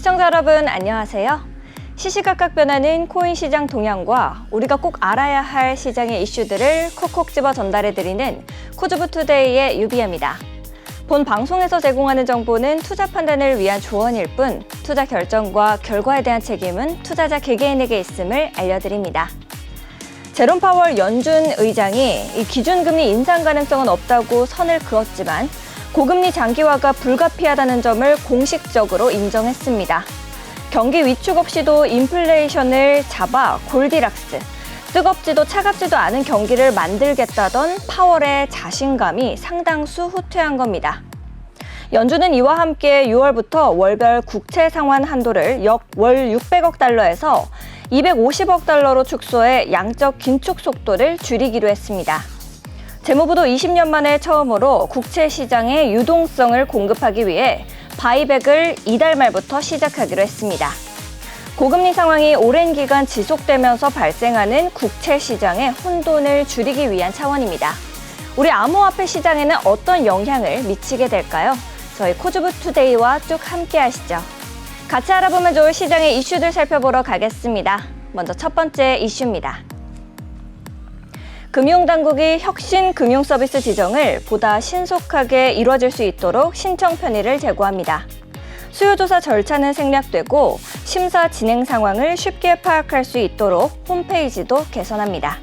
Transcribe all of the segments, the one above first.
시청자 여러분 안녕하세요. 시시각각 변하는 코인 시장 동향과 우리가 꼭 알아야 할 시장의 이슈들을 콕콕 집어 전달해드리는 코주브투데이의 유비입니다. 본 방송에서 제공하는 정보는 투자 판단을 위한 조언일 뿐 투자 결정과 결과에 대한 책임은 투자자 개개인에게 있음을 알려드립니다. 제롬 파월 연준 의장이 이 기준금리 인상 가능성은 없다고 선을 그었지만 고금리 장기화가 불가피하다는 점을 공식적으로 인정했습니다. 경기 위축 없이도 인플레이션을 잡아 골디락스, 뜨겁지도 차갑지도 않은 경기를 만들겠다던 파월의 자신감이 상당수 후퇴한 겁니다. 연준은 이와 함께 6월부터 월별 국채 상환 한도를 역 월 600억 달러에서 250억 달러로 축소해 양적 긴축 속도를 줄이기로 했습니다. 재무부도 20년 만에 처음으로 국채 시장에 유동성을 공급하기 위해 바이백을 이달 말부터 시작하기로 했습니다. 고금리 상황이 오랜 기간 지속되면서 발생하는 국채 시장의 혼돈을 줄이기 위한 차원입니다. 우리 암호화폐 시장에는 어떤 영향을 미치게 될까요? 저희 코주브투데이와 쭉 함께 하시죠. 같이 알아보면 좋을 시장의 이슈들 살펴보러 가겠습니다. 먼저 첫 번째 이슈입니다. 금융당국이 혁신금융서비스 지정을 보다 신속하게 이루어질 수 있도록 신청 편의를 제고합니다. 수요조사 절차는 생략되고 심사 진행 상황을 쉽게 파악할 수 있도록 홈페이지도 개선합니다.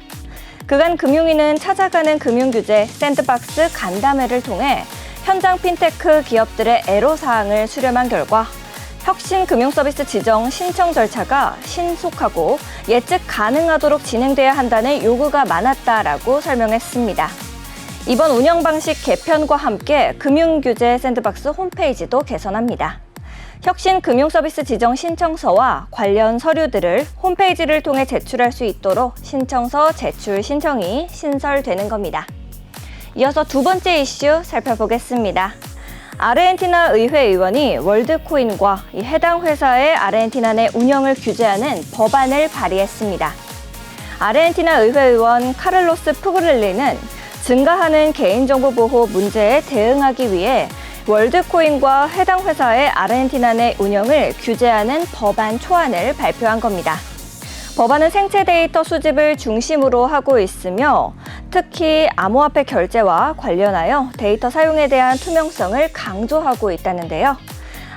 그간 금융위는 찾아가는 금융규제 샌드박스 간담회를 통해 현장 핀테크 기업들의 애로사항을 수렴한 결과 혁신금융서비스 지정 신청 절차가 신속하고 예측 가능하도록 진행돼야 한다는 요구가 많았다라고 설명했습니다. 이번 운영 방식 개편과 함께 금융규제 샌드박스 홈페이지도 개선합니다. 혁신금융서비스 지정 신청서와 관련 서류들을 홈페이지를 통해 제출할 수 있도록 신청서 제출 신청이 신설되는 겁니다. 이어서 두 번째 이슈 살펴보겠습니다. 아르헨티나 의회 의원이 월드코인과 해당 회사의 아르헨티나 내 운영을 규제하는 법안을 발의했습니다. 아르헨티나 의회 의원 카를로스 푸그렐리는 증가하는 개인정보 보호 문제에 대응하기 위해 월드코인과 해당 회사의 아르헨티나 내 운영을 규제하는 법안 초안을 발표한 겁니다. 법안은 생체 데이터 수집을 중심으로 하고 있으며 특히 암호화폐 결제와 관련하여 데이터 사용에 대한 투명성을 강조하고 있다는데요.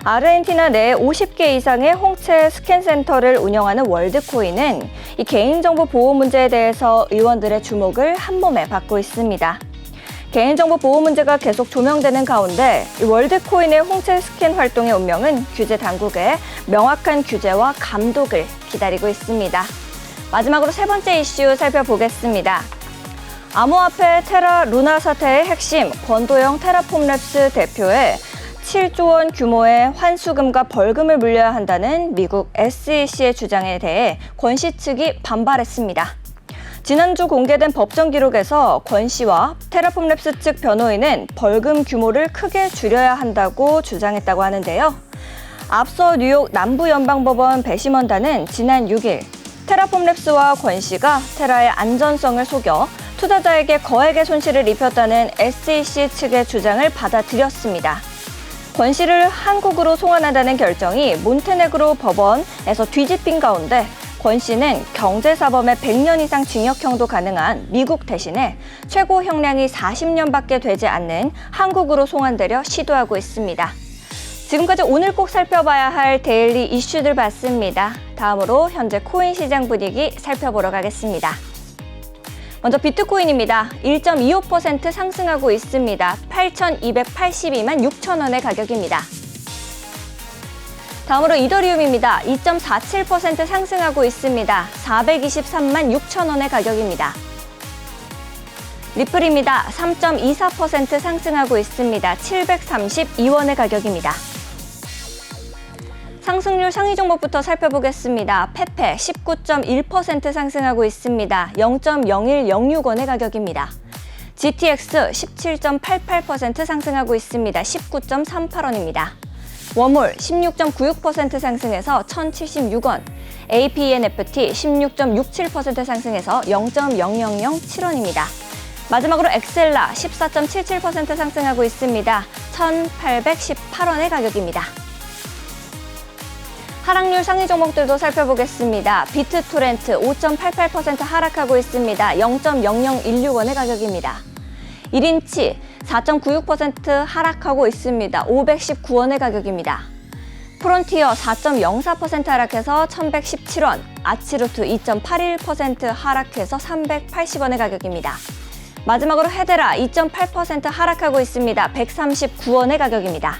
아르헨티나 내 50개 이상의 홍채 스캔센터를 운영하는 월드코인은 이 개인정보 보호 문제에 대해서 의원들의 주목을 한몸에 받고 있습니다. 개인정보 보호 문제가 계속 조명되는 가운데 이 월드코인의 홍채 스캔 활동의 운명은 규제 당국의 명확한 규제와 감독을 기다리고 있습니다. 마지막으로 세 번째 이슈 살펴보겠습니다. 암호화폐 테라 루나 사태의 핵심 권도영 테라폼랩스 대표의 7조 원 규모의 환수금과 벌금을 물려야 한다는 미국 SEC의 주장에 대해 권 씨 측이 반발했습니다. 지난주 공개된 법정 기록에서 권 씨와 테라폼랩스 측 변호인은 벌금 규모를 크게 줄여야 한다고 주장했다고 하는데요. 앞서 뉴욕 남부연방법원 배심원단은 지난 6일 테라폼랩스와 권 씨가 테라의 안전성을 속여 투자자에게 거액의 손실을 입혔다는 SEC 측의 주장을 받아들였습니다. 권 씨를 한국으로 송환한다는 결정이 몬테네그로 법원에서 뒤집힌 가운데 권 씨는 경제사범의 100년 이상 징역형도 가능한 미국 대신에 최고 형량이 40년밖에 되지 않는 한국으로 송환되려 시도하고 있습니다. 지금까지 오늘 꼭 살펴봐야 할 데일리 이슈들 봤습니다. 다음으로 현재 코인 시장 분위기 살펴보러 가겠습니다. 먼저 비트코인입니다. 1.25% 상승하고 있습니다. 8,282만 6천 원의 가격입니다. 다음으로 이더리움입니다. 2.47% 상승하고 있습니다. 423만 6천 원의 가격입니다. 리플입니다. 3.24% 상승하고 있습니다. 732원의 가격입니다. 상승률 상위 종목부터 살펴보겠습니다. 페페 19.1% 상승하고 있습니다. 0.0106원의 가격입니다. GTX 17.88% 상승하고 있습니다. 19.38원입니다. 워몰 16.96% 상승해서 1,076원, APNFT 16.67% 상승해서 0.0007원입니다. 마지막으로 엑셀라 14.77% 상승하고 있습니다. 1,818원의 가격입니다. 하락률 상위 종목들도 살펴보겠습니다. 비트토렌트 5.88% 하락하고 있습니다. 0.0016원의 가격입니다. 1인치 4.96% 하락하고 있습니다. 519원의 가격입니다. 프론티어 4.04% 하락해서 1117원, 아치루트 2.81% 하락해서 380원의 가격입니다. 마지막으로 헤데라 2.8% 하락하고 있습니다. 139원의 가격입니다.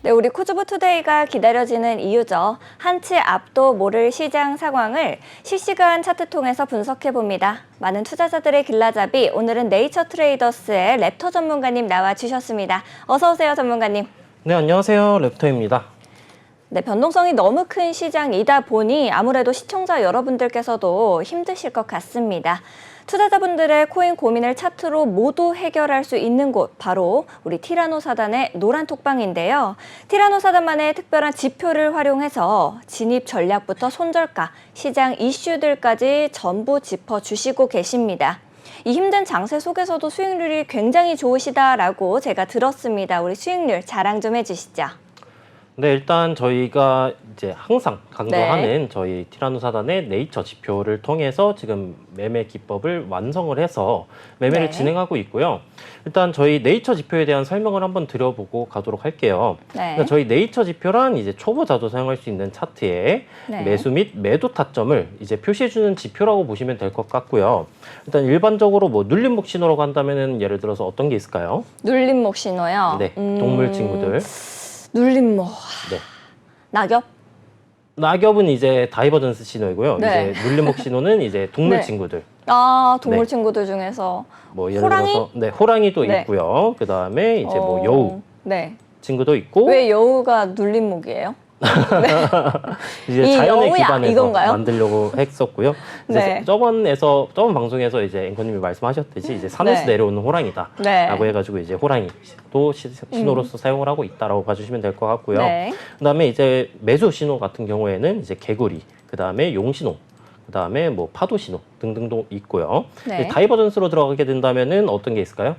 네, 우리 코즈부 투데이가 기다려지는 이유죠. 한치 앞도 모를 시장 상황을 실시간 차트 통해서 분석해봅니다. 많은 투자자들의 길라잡이, 오늘은 네이처 트레이더스의 랩터 전문가님 나와주셨습니다. 어서 오세요, 전문가님. 네, 안녕하세요. 랩터입니다. 네, 변동성이 너무 큰 시장이다 보니 아무래도 시청자 여러분들께서도 힘드실 것 같습니다. 투자자분들의 코인 고민을 차트로 모두 해결할 수 있는 곳, 바로 우리 티라노사단의 노란톡방인데요. 티라노사단만의 특별한 지표를 활용해서 진입 전략부터 손절가, 시장 이슈들까지 전부 짚어주시고 계십니다. 이 힘든 장세 속에서도 수익률이 굉장히 좋으시다라고 제가 들었습니다. 우리 수익률 자랑 좀 해주시죠. 네, 일단 저희가 이제 항상 강조하는 저희 티라노사단의 네이처 지표를 통해서 지금 매매 기법을 완성을 해서 매매를 진행하고 있고요. 일단 저희 네이처 지표에 대한 설명을 한번 드려보고 가도록 할게요. 그러니까 저희 네이처 지표란 이제 초보자도 사용할 수 있는 차트에 매수 및 매도 타점을 이제 표시해주는 지표라고 보시면 될 것 같고요. 일단 일반적으로 뭐 눌림목 신호라고 한다면은 예를 들어서 어떤 게 있을까요? 눌림목 신호요? 네, 동물 친구들. 눌림목. 네. 낙엽? 낙엽은 이제 다이버전스 신호이고요. 이제 눌림목 신호는 이제 동물 친구들. 아, 동물 친구들 중에서 뭐 예를 호랑이? 들어서 호랑이도 있고요. 그다음에 이제 뭐 여우 친구도 있고. 왜 여우가 눌림목이에요? 이제 자연의 여우야, 기반에서 이건가요? 만들려고 했었고요. 이제 저번 방송에서 이제 앵커님이 말씀하셨듯이 이제 산에서 내려오는 호랑이다라고 해가지고 이제 호랑이도 신호로서 사용을 하고 있다라고 봐주시면 될 것 같고요. 그다음에 이제 매수 신호 같은 경우에는 이제 개구리, 그다음에 용 신호, 그다음에 뭐 파도 신호 등등도 있고요. 다이버전스로 들어가게 된다면은 어떤 게 있을까요?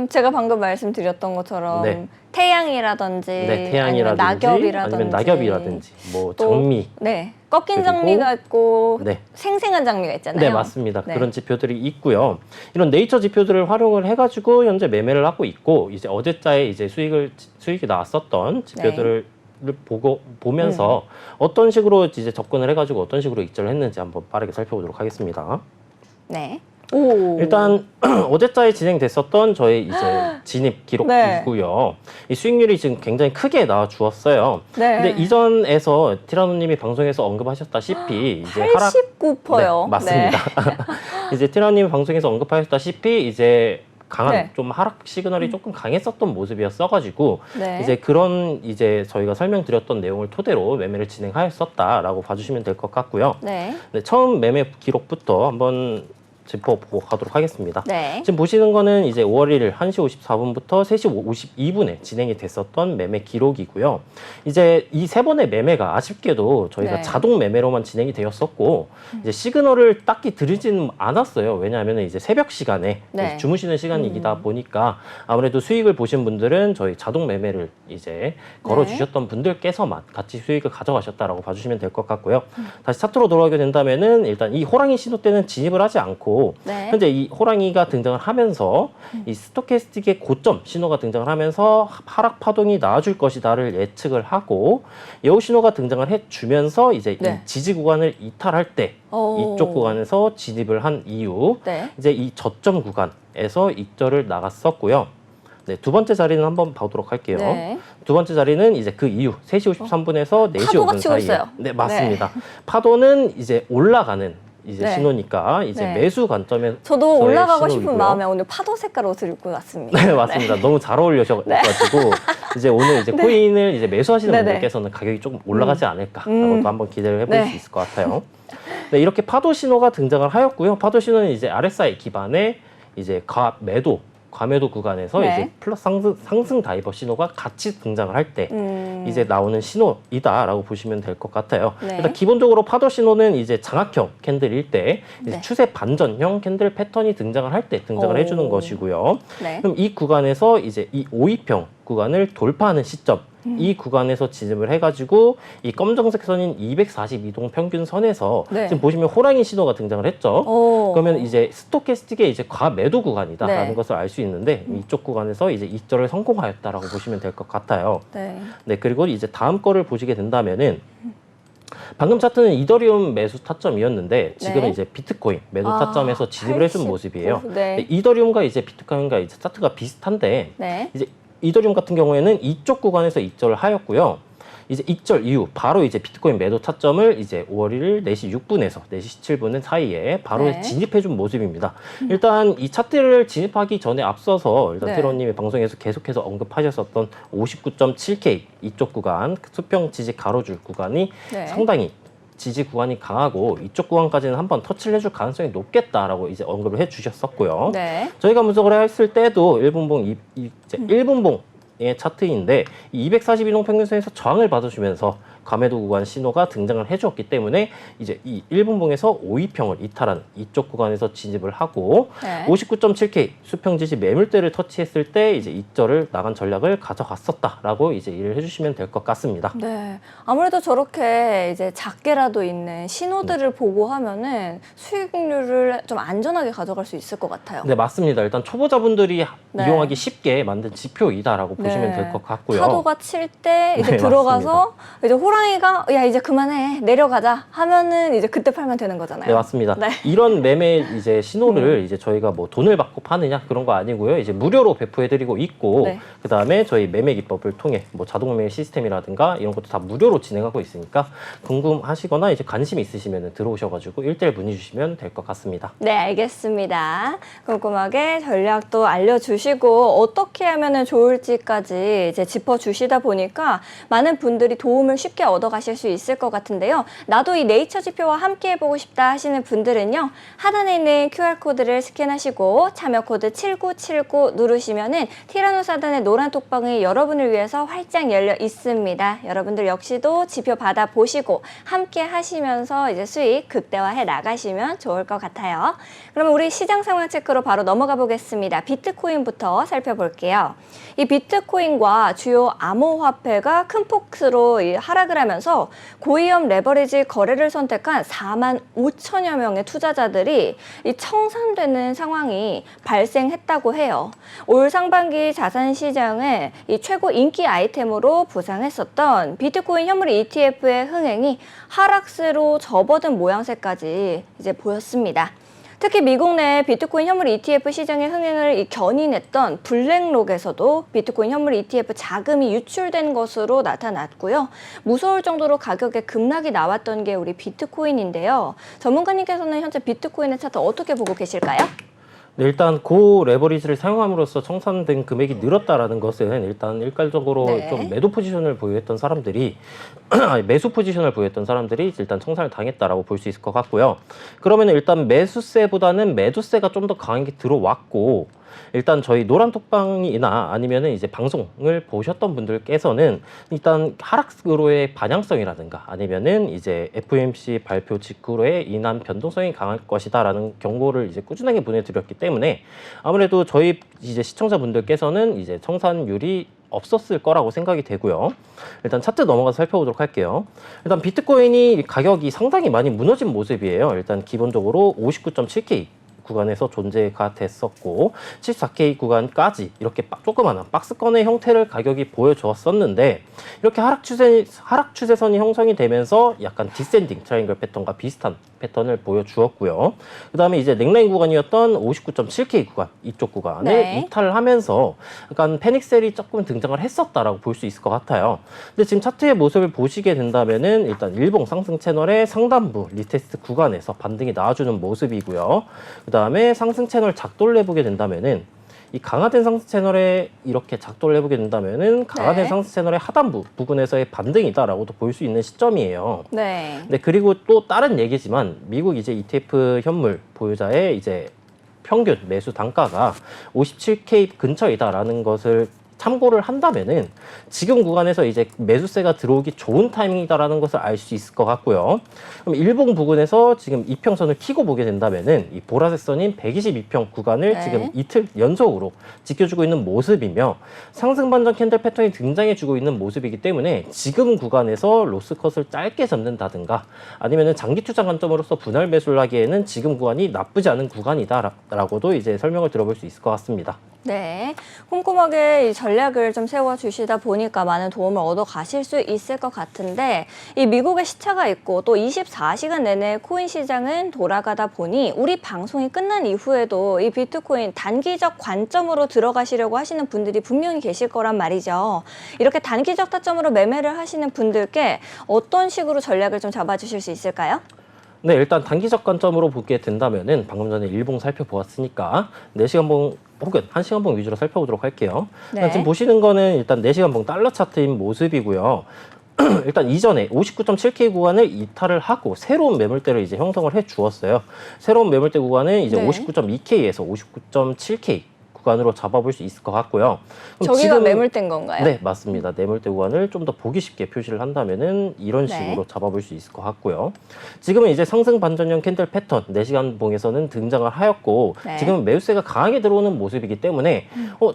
제가 방금 말씀드렸던 것처럼 태양이라든지, 태양이라든지 아니면 낙엽이라든지 뭐 장미, 꺾인 장미가 있고 생생한 장미가 있잖아요. 네, 맞습니다. 그런 지표들이 있고요. 이런 네이처 지표들을 활용을 해가지고 현재 매매를 하고 있고, 이제 어제자에 이제 수익이 나왔었던 지표들을 보면서 어떤 식으로 이제 접근을 해가지고 어떤 식으로 익절을 했는지 한번 빠르게 살펴보도록 하겠습니다. 오. 일단 어제자에 진행됐었던 저희 이제 진입 기록이고요. 이 수익률이 지금 굉장히 크게 나와 주었어요. 네. 근데 이전에서 티라노님이 방송에서 언급하셨다시피 이제 하락 89%요. 네, 맞습니다. 이제 티라노님이 방송에서 언급하셨다시피 이제 강한 네. 좀 하락 시그널이 조금 강했었던 모습이었어가지고 네. 이제 그런 이제 저희가 설명드렸던 내용을 토대로 매매를 진행하였었다라고 봐주시면 될 것 같고요. 네. 네, 처음 매매 기록부터 한번 짚어보고 가도록 하겠습니다. 네. 지금 보시는 거는 이제 5월 1일 1시 54분부터 3시 52분에 진행이 됐었던 매매 기록이고요. 이제 이 세 번의 매매가 아쉽게도 저희가 네. 자동 매매로만 진행이 되었었고 이제 시그널을 딱히 들이지는 않았어요. 왜냐하면 이제 새벽 시간에 네. 주무시는 시간이다 보니까 아무래도 수익을 보신 분들은 저희 자동 매매를 이제 걸어주셨던 분들께서만 같이 수익을 가져가셨다라고 봐주시면 될 것 같고요. 다시 차트로 돌아오게 된다면은 일단 이 호랑이 신호 때는 진입을 하지 않고 네. 현재 이 호랑이가 등장을 하면서 이 스토캐스틱의 고점 신호가 등장을 하면서 하락 파동이 나와줄 것이다를 예측을 하고 여우 신호가 등장을 해주면서 이제 네. 이 지지 구간을 이탈할 때 오. 이쪽 구간에서 진입을 한 이후 네. 이제 이 저점 구간에서 익절을 나갔었고요. 네, 두 번째 자리는 한번 보도록 할게요. 네. 두 번째 자리는 이제 그 이후 3시 53분에서 4시 파도가 5분 치고 사이에. 있어요. 네, 맞습니다. 파도는 이제 올라가는 이제 네. 신호니까 이제 네. 매수 관점에서 저도 올라가고 싶은 신호이고요. 마음에 오늘 파도 색깔 옷을 입고 왔습니다. 네, 맞습니다. 너무 잘 어울려셔가지고 이제 오늘 이제 코인을 이제 매수하시는 네네. 분들께서는 가격이 조금 올라가지 않을까라고 또 한번 기대를 해볼 네. 수 있을 것 같아요. 네, 이렇게 파도 신호가 등장을 하였고요. 파도 신호는 이제 RSI 기반의 이제 과매도 구간에서 네. 이제 플러스 상승 다이버 신호가 같이 등장을 할 때 이제 나오는 신호이다라고 보시면 될 것 같아요. 네. 일단 기본적으로 파도 신호는 이제 장악형 캔들일 때 이제 네. 추세 반전형 캔들 패턴이 등장을 할 때 등장을 오. 해주는 것이고요. 네. 그럼 이 구간에서 이제 이 5위평 구간을 돌파하는 시점 이 구간에서 진입을 해가지고 이 검정색 선인 242동 평균 선에서 네. 지금 보시면 호랑이 신호가 등장을 했죠. 오. 그러면 이제 스토캐스틱의 이제 과매도 구간이다라는 네. 것을 알 수 있는데 이쪽 구간에서 이제 이절을 성공하였다라고 보시면 될 것 같아요. 네. 네, 그리고 이제 다음 거를 보시게 된다면은 방금 차트는 이더리움 매수 타점이었는데 지금은 네. 이제 비트코인 매도 아, 타점에서 진입을 해준 89. 모습이에요. 네. 네, 이더리움과 이제 비트코인과 이제 차트가 비슷한데 네. 이제 이더리움 같은 경우에는 이쪽 구간에서 익절을 하였고요. 이제 익절 이후 바로 이제 비트코인 매도 타점을 이제 5월 1일 4시 6분에서 4시 17분 사이에 바로 네. 진입해준 모습입니다. 일단 이 차트를 진입하기 전에 앞서서 일단 네. 테러님이 방송에서 계속해서 언급하셨었던 59.7K 이쪽 구간 수평 지지 가로줄 구간이 네. 상당히 지지 구간이 강하고 이쪽 구간까지는 한번 터치를 해줄 가능성이 높겠다라고 이제 언급을 해주셨었고요. 네. 저희가 분석을 했을 때도 1분봉 이제 1분봉의 차트인데 이 242동 평균선에서 저항을 받아주면서 과매도 구간 신호가 등장을 해주었기 때문에 이제 이 1분봉에서 5위평을 이탈한 이쪽 구간에서 진입을 하고 네. 59.7K 수평 지지 매물대를 터치했을 때 이제 이절을 나간 전략을 가져갔었다라고 이제 이해를 해주시면 될 것 같습니다. 네. 아무래도 저렇게 이제 작게라도 있는 신호들을 보고 하면은 수익률을 좀 안전하게 가져갈 수 있을 것 같아요. 네, 맞습니다. 일단 초보자분들이 네. 이용하기 쉽게 만든 지표이다라고 보시면 네. 될 것 같고요. 파도가 칠 때 이제 네, 들어가서 이제 호랑이가 야 이제 그만해 내려가자 하면은 이제 그때 팔면 되는 거잖아요. 네, 맞습니다. 네. 이런 매매 이제 신호를 이제 저희가 뭐 돈을 받고 파느냐 그런 거 아니고요. 이제 무료로 배포해드리고 있고 네. 그 다음에 저희 매매 기법을 통해 뭐 자동 매매 시스템이라든가 이런 것도 다 무료로 진행하고 있으니까 궁금하시거나 이제 관심 있으시면 들어오셔가지고 1대1 문의 주시면 될 것 같습니다. 네, 알겠습니다. 꼼꼼하게 전략도 알려주시고 어떻게 하면 좋을지까지 이제 짚어주시다 보니까 많은 분들이 도움을 쉽게 얻어가실 수 있을 것 같은데요. 나도 이 네이처 지표와 함께 해보고 싶다 하시는 분들은요. 하단에 있는 QR코드를 스캔하시고 참여 코드 7979 누르시면은 티라노사단의 노란 톡방이 여러분을 위해서 활짝 열려 있습니다. 여러분들 역시도 지표 받아보시고 함께 하시면서 이제 수익 극대화해 나가시면 좋을 것 같아요. 그러면 우리 시장 상황 체크로 바로 넘어가 보겠습니다. 비트코인부터 살펴볼게요. 이 비트코인과 주요 암호화폐가 큰 폭으로 하락을 하면서 고위험 레버리지 거래를 선택한 4만 5천여 명의 투자자들이 이 청산되는 상황이 발생했다고 해요. 올 상반기 자산 시장의 이 최고 인기 아이템으로 부상했었던 비트코인 현물 ETF의 흥행이 하락세로 접어든 모양새까지 이제 보였습니다. 특히 미국 내 비트코인 현물 ETF 시장의 흥행을 견인했던 블랙록에서도 비트코인 현물 ETF 자금이 유출된 것으로 나타났고요. 무서울 정도로 가격에 급락이 나왔던 게 우리 비트코인인데요. 전문가님께서는 현재 비트코인의 차트 어떻게 보고 계실까요? 네, 일단 고 레버리지를 사용함으로써 청산된 금액이 늘었다라는 것은 일단 일괄적으로 네. 좀 매도 포지션을 보유했던 사람들이 매수 포지션을 보유했던 사람들이 일단 청산을 당했다라고 볼 수 있을 것 같고요. 그러면 일단 매수세보다는 매도세가 좀 더 강하게 들어왔고, 일단 저희 노란톡방이나 아니면은 이제 방송을 보셨던 분들께서는 일단 하락으로의 반향성이라든가 아니면은 이제 FOMC 발표 직후로의 인한 변동성이 강할 것이다라는 경고를 이제 꾸준하게 보내드렸기 때문에 아무래도 저희 이제 시청자분들께서는 이제 청산율이 없었을 거라고 생각이 되고요. 일단 차트 넘어가서 살펴보도록 할게요. 일단 비트코인이 가격이 상당히 많이 무너진 모습이에요. 일단 기본적으로 59.7K 구간에서 존재가 됐었고 74K 구간까지 이렇게 조그마한 박스권의 형태를 가격이 보여주었었는데 이렇게 하락 추세선이 형성이 되면서 약간 디센딩 트라이앵글 패턴과 비슷한 패턴을 보여주었고요. 그 다음에 이제 넥라인 구간이었던 59.7K 구간 이쪽 구간을 네. 이탈을 하면서 약간 패닉셀이 조금 등장을 했었다라고 볼 수 있을 것 같아요. 근데 지금 차트의 모습을 보시게 된다면은 일단 일봉 상승 채널의 상단부 리테스트 구간에서 반등이 나와주는 모습이고요. 그 다음에 상승 채널 작도를 해보게 된다면은 이 강화된 상승 채널에 이렇게 작도를 해보게 된다면은 강화된 네. 상승 채널의 하단부 부분에서의 반등이다라고도 볼 수 있는 시점이에요. 네. 네, 그리고 또 다른 얘기지만 미국 이제 ETF 현물 보유자의 이제 평균 매수 단가가 57K 근처이다라는 것을 참고를 한다면은 지금 구간에서 이제 매수세가 들어오기 좋은 타이밍이다라는 것을 알 수 있을 것 같고요. 그럼 일봉 부근에서 지금 이평선을 키고 보게 된다면은 이 보라색 선인 122평 구간을 네. 지금 이틀 연속으로 지켜주고 있는 모습이며 상승 반전 캔들 패턴이 등장해주고 있는 모습이기 때문에 지금 구간에서 로스컷을 짧게 잡는다든가 아니면은 장기 투자 관점으로서 분할 매수를 하기에는 지금 구간이 나쁘지 않은 구간이다라고도 이제 설명을 들어볼 수 있을 것 같습니다. 네, 꼼꼼하게 이 전략을 좀 세워주시다 보니까 많은 도움을 얻어 가실 수 있을 것 같은데 이 미국의 시차가 있고 또 24시간 내내 코인 시장은 돌아가다 보니 우리 방송이 끝난 이후에도 이 비트코인 단기적 관점으로 들어가시려고 하시는 분들이 분명히 계실 거란 말이죠. 이렇게 단기적 타점으로 매매를 하시는 분들께 어떤 식으로 전략을 좀 잡아주실 수 있을까요? 네, 일단 단기적 관점으로 보게 된다면은 방금 전에 일봉 살펴보았으니까 4시간봉 혹은 1시간봉 위주로 살펴보도록 할게요. 네. 지금 보시는 거는 일단 4시간봉 달러 차트인 모습이고요. 일단 이전에 59.7K 구간을 이탈을 하고 새로운 매물대를 이제 형성을 해 주었어요. 새로운 매물대 구간은 이제 네. 59.2K에서 59.7K 구간으로 잡아볼 수 있을 것 같고요. 그럼 저기가 지금- 매물대인 건가요? 네, 맞습니다. 매물대 구간을 좀 더 보기 쉽게 표시를 한다면은 이런 네. 식으로 잡아볼 수 있을 것 같고요. 지금은 이제 상승 반전형 캔들 패턴 4시간 봉에서는 등장을 하였고 네. 지금은 매수세가 강하게 들어오는 모습이기 때문에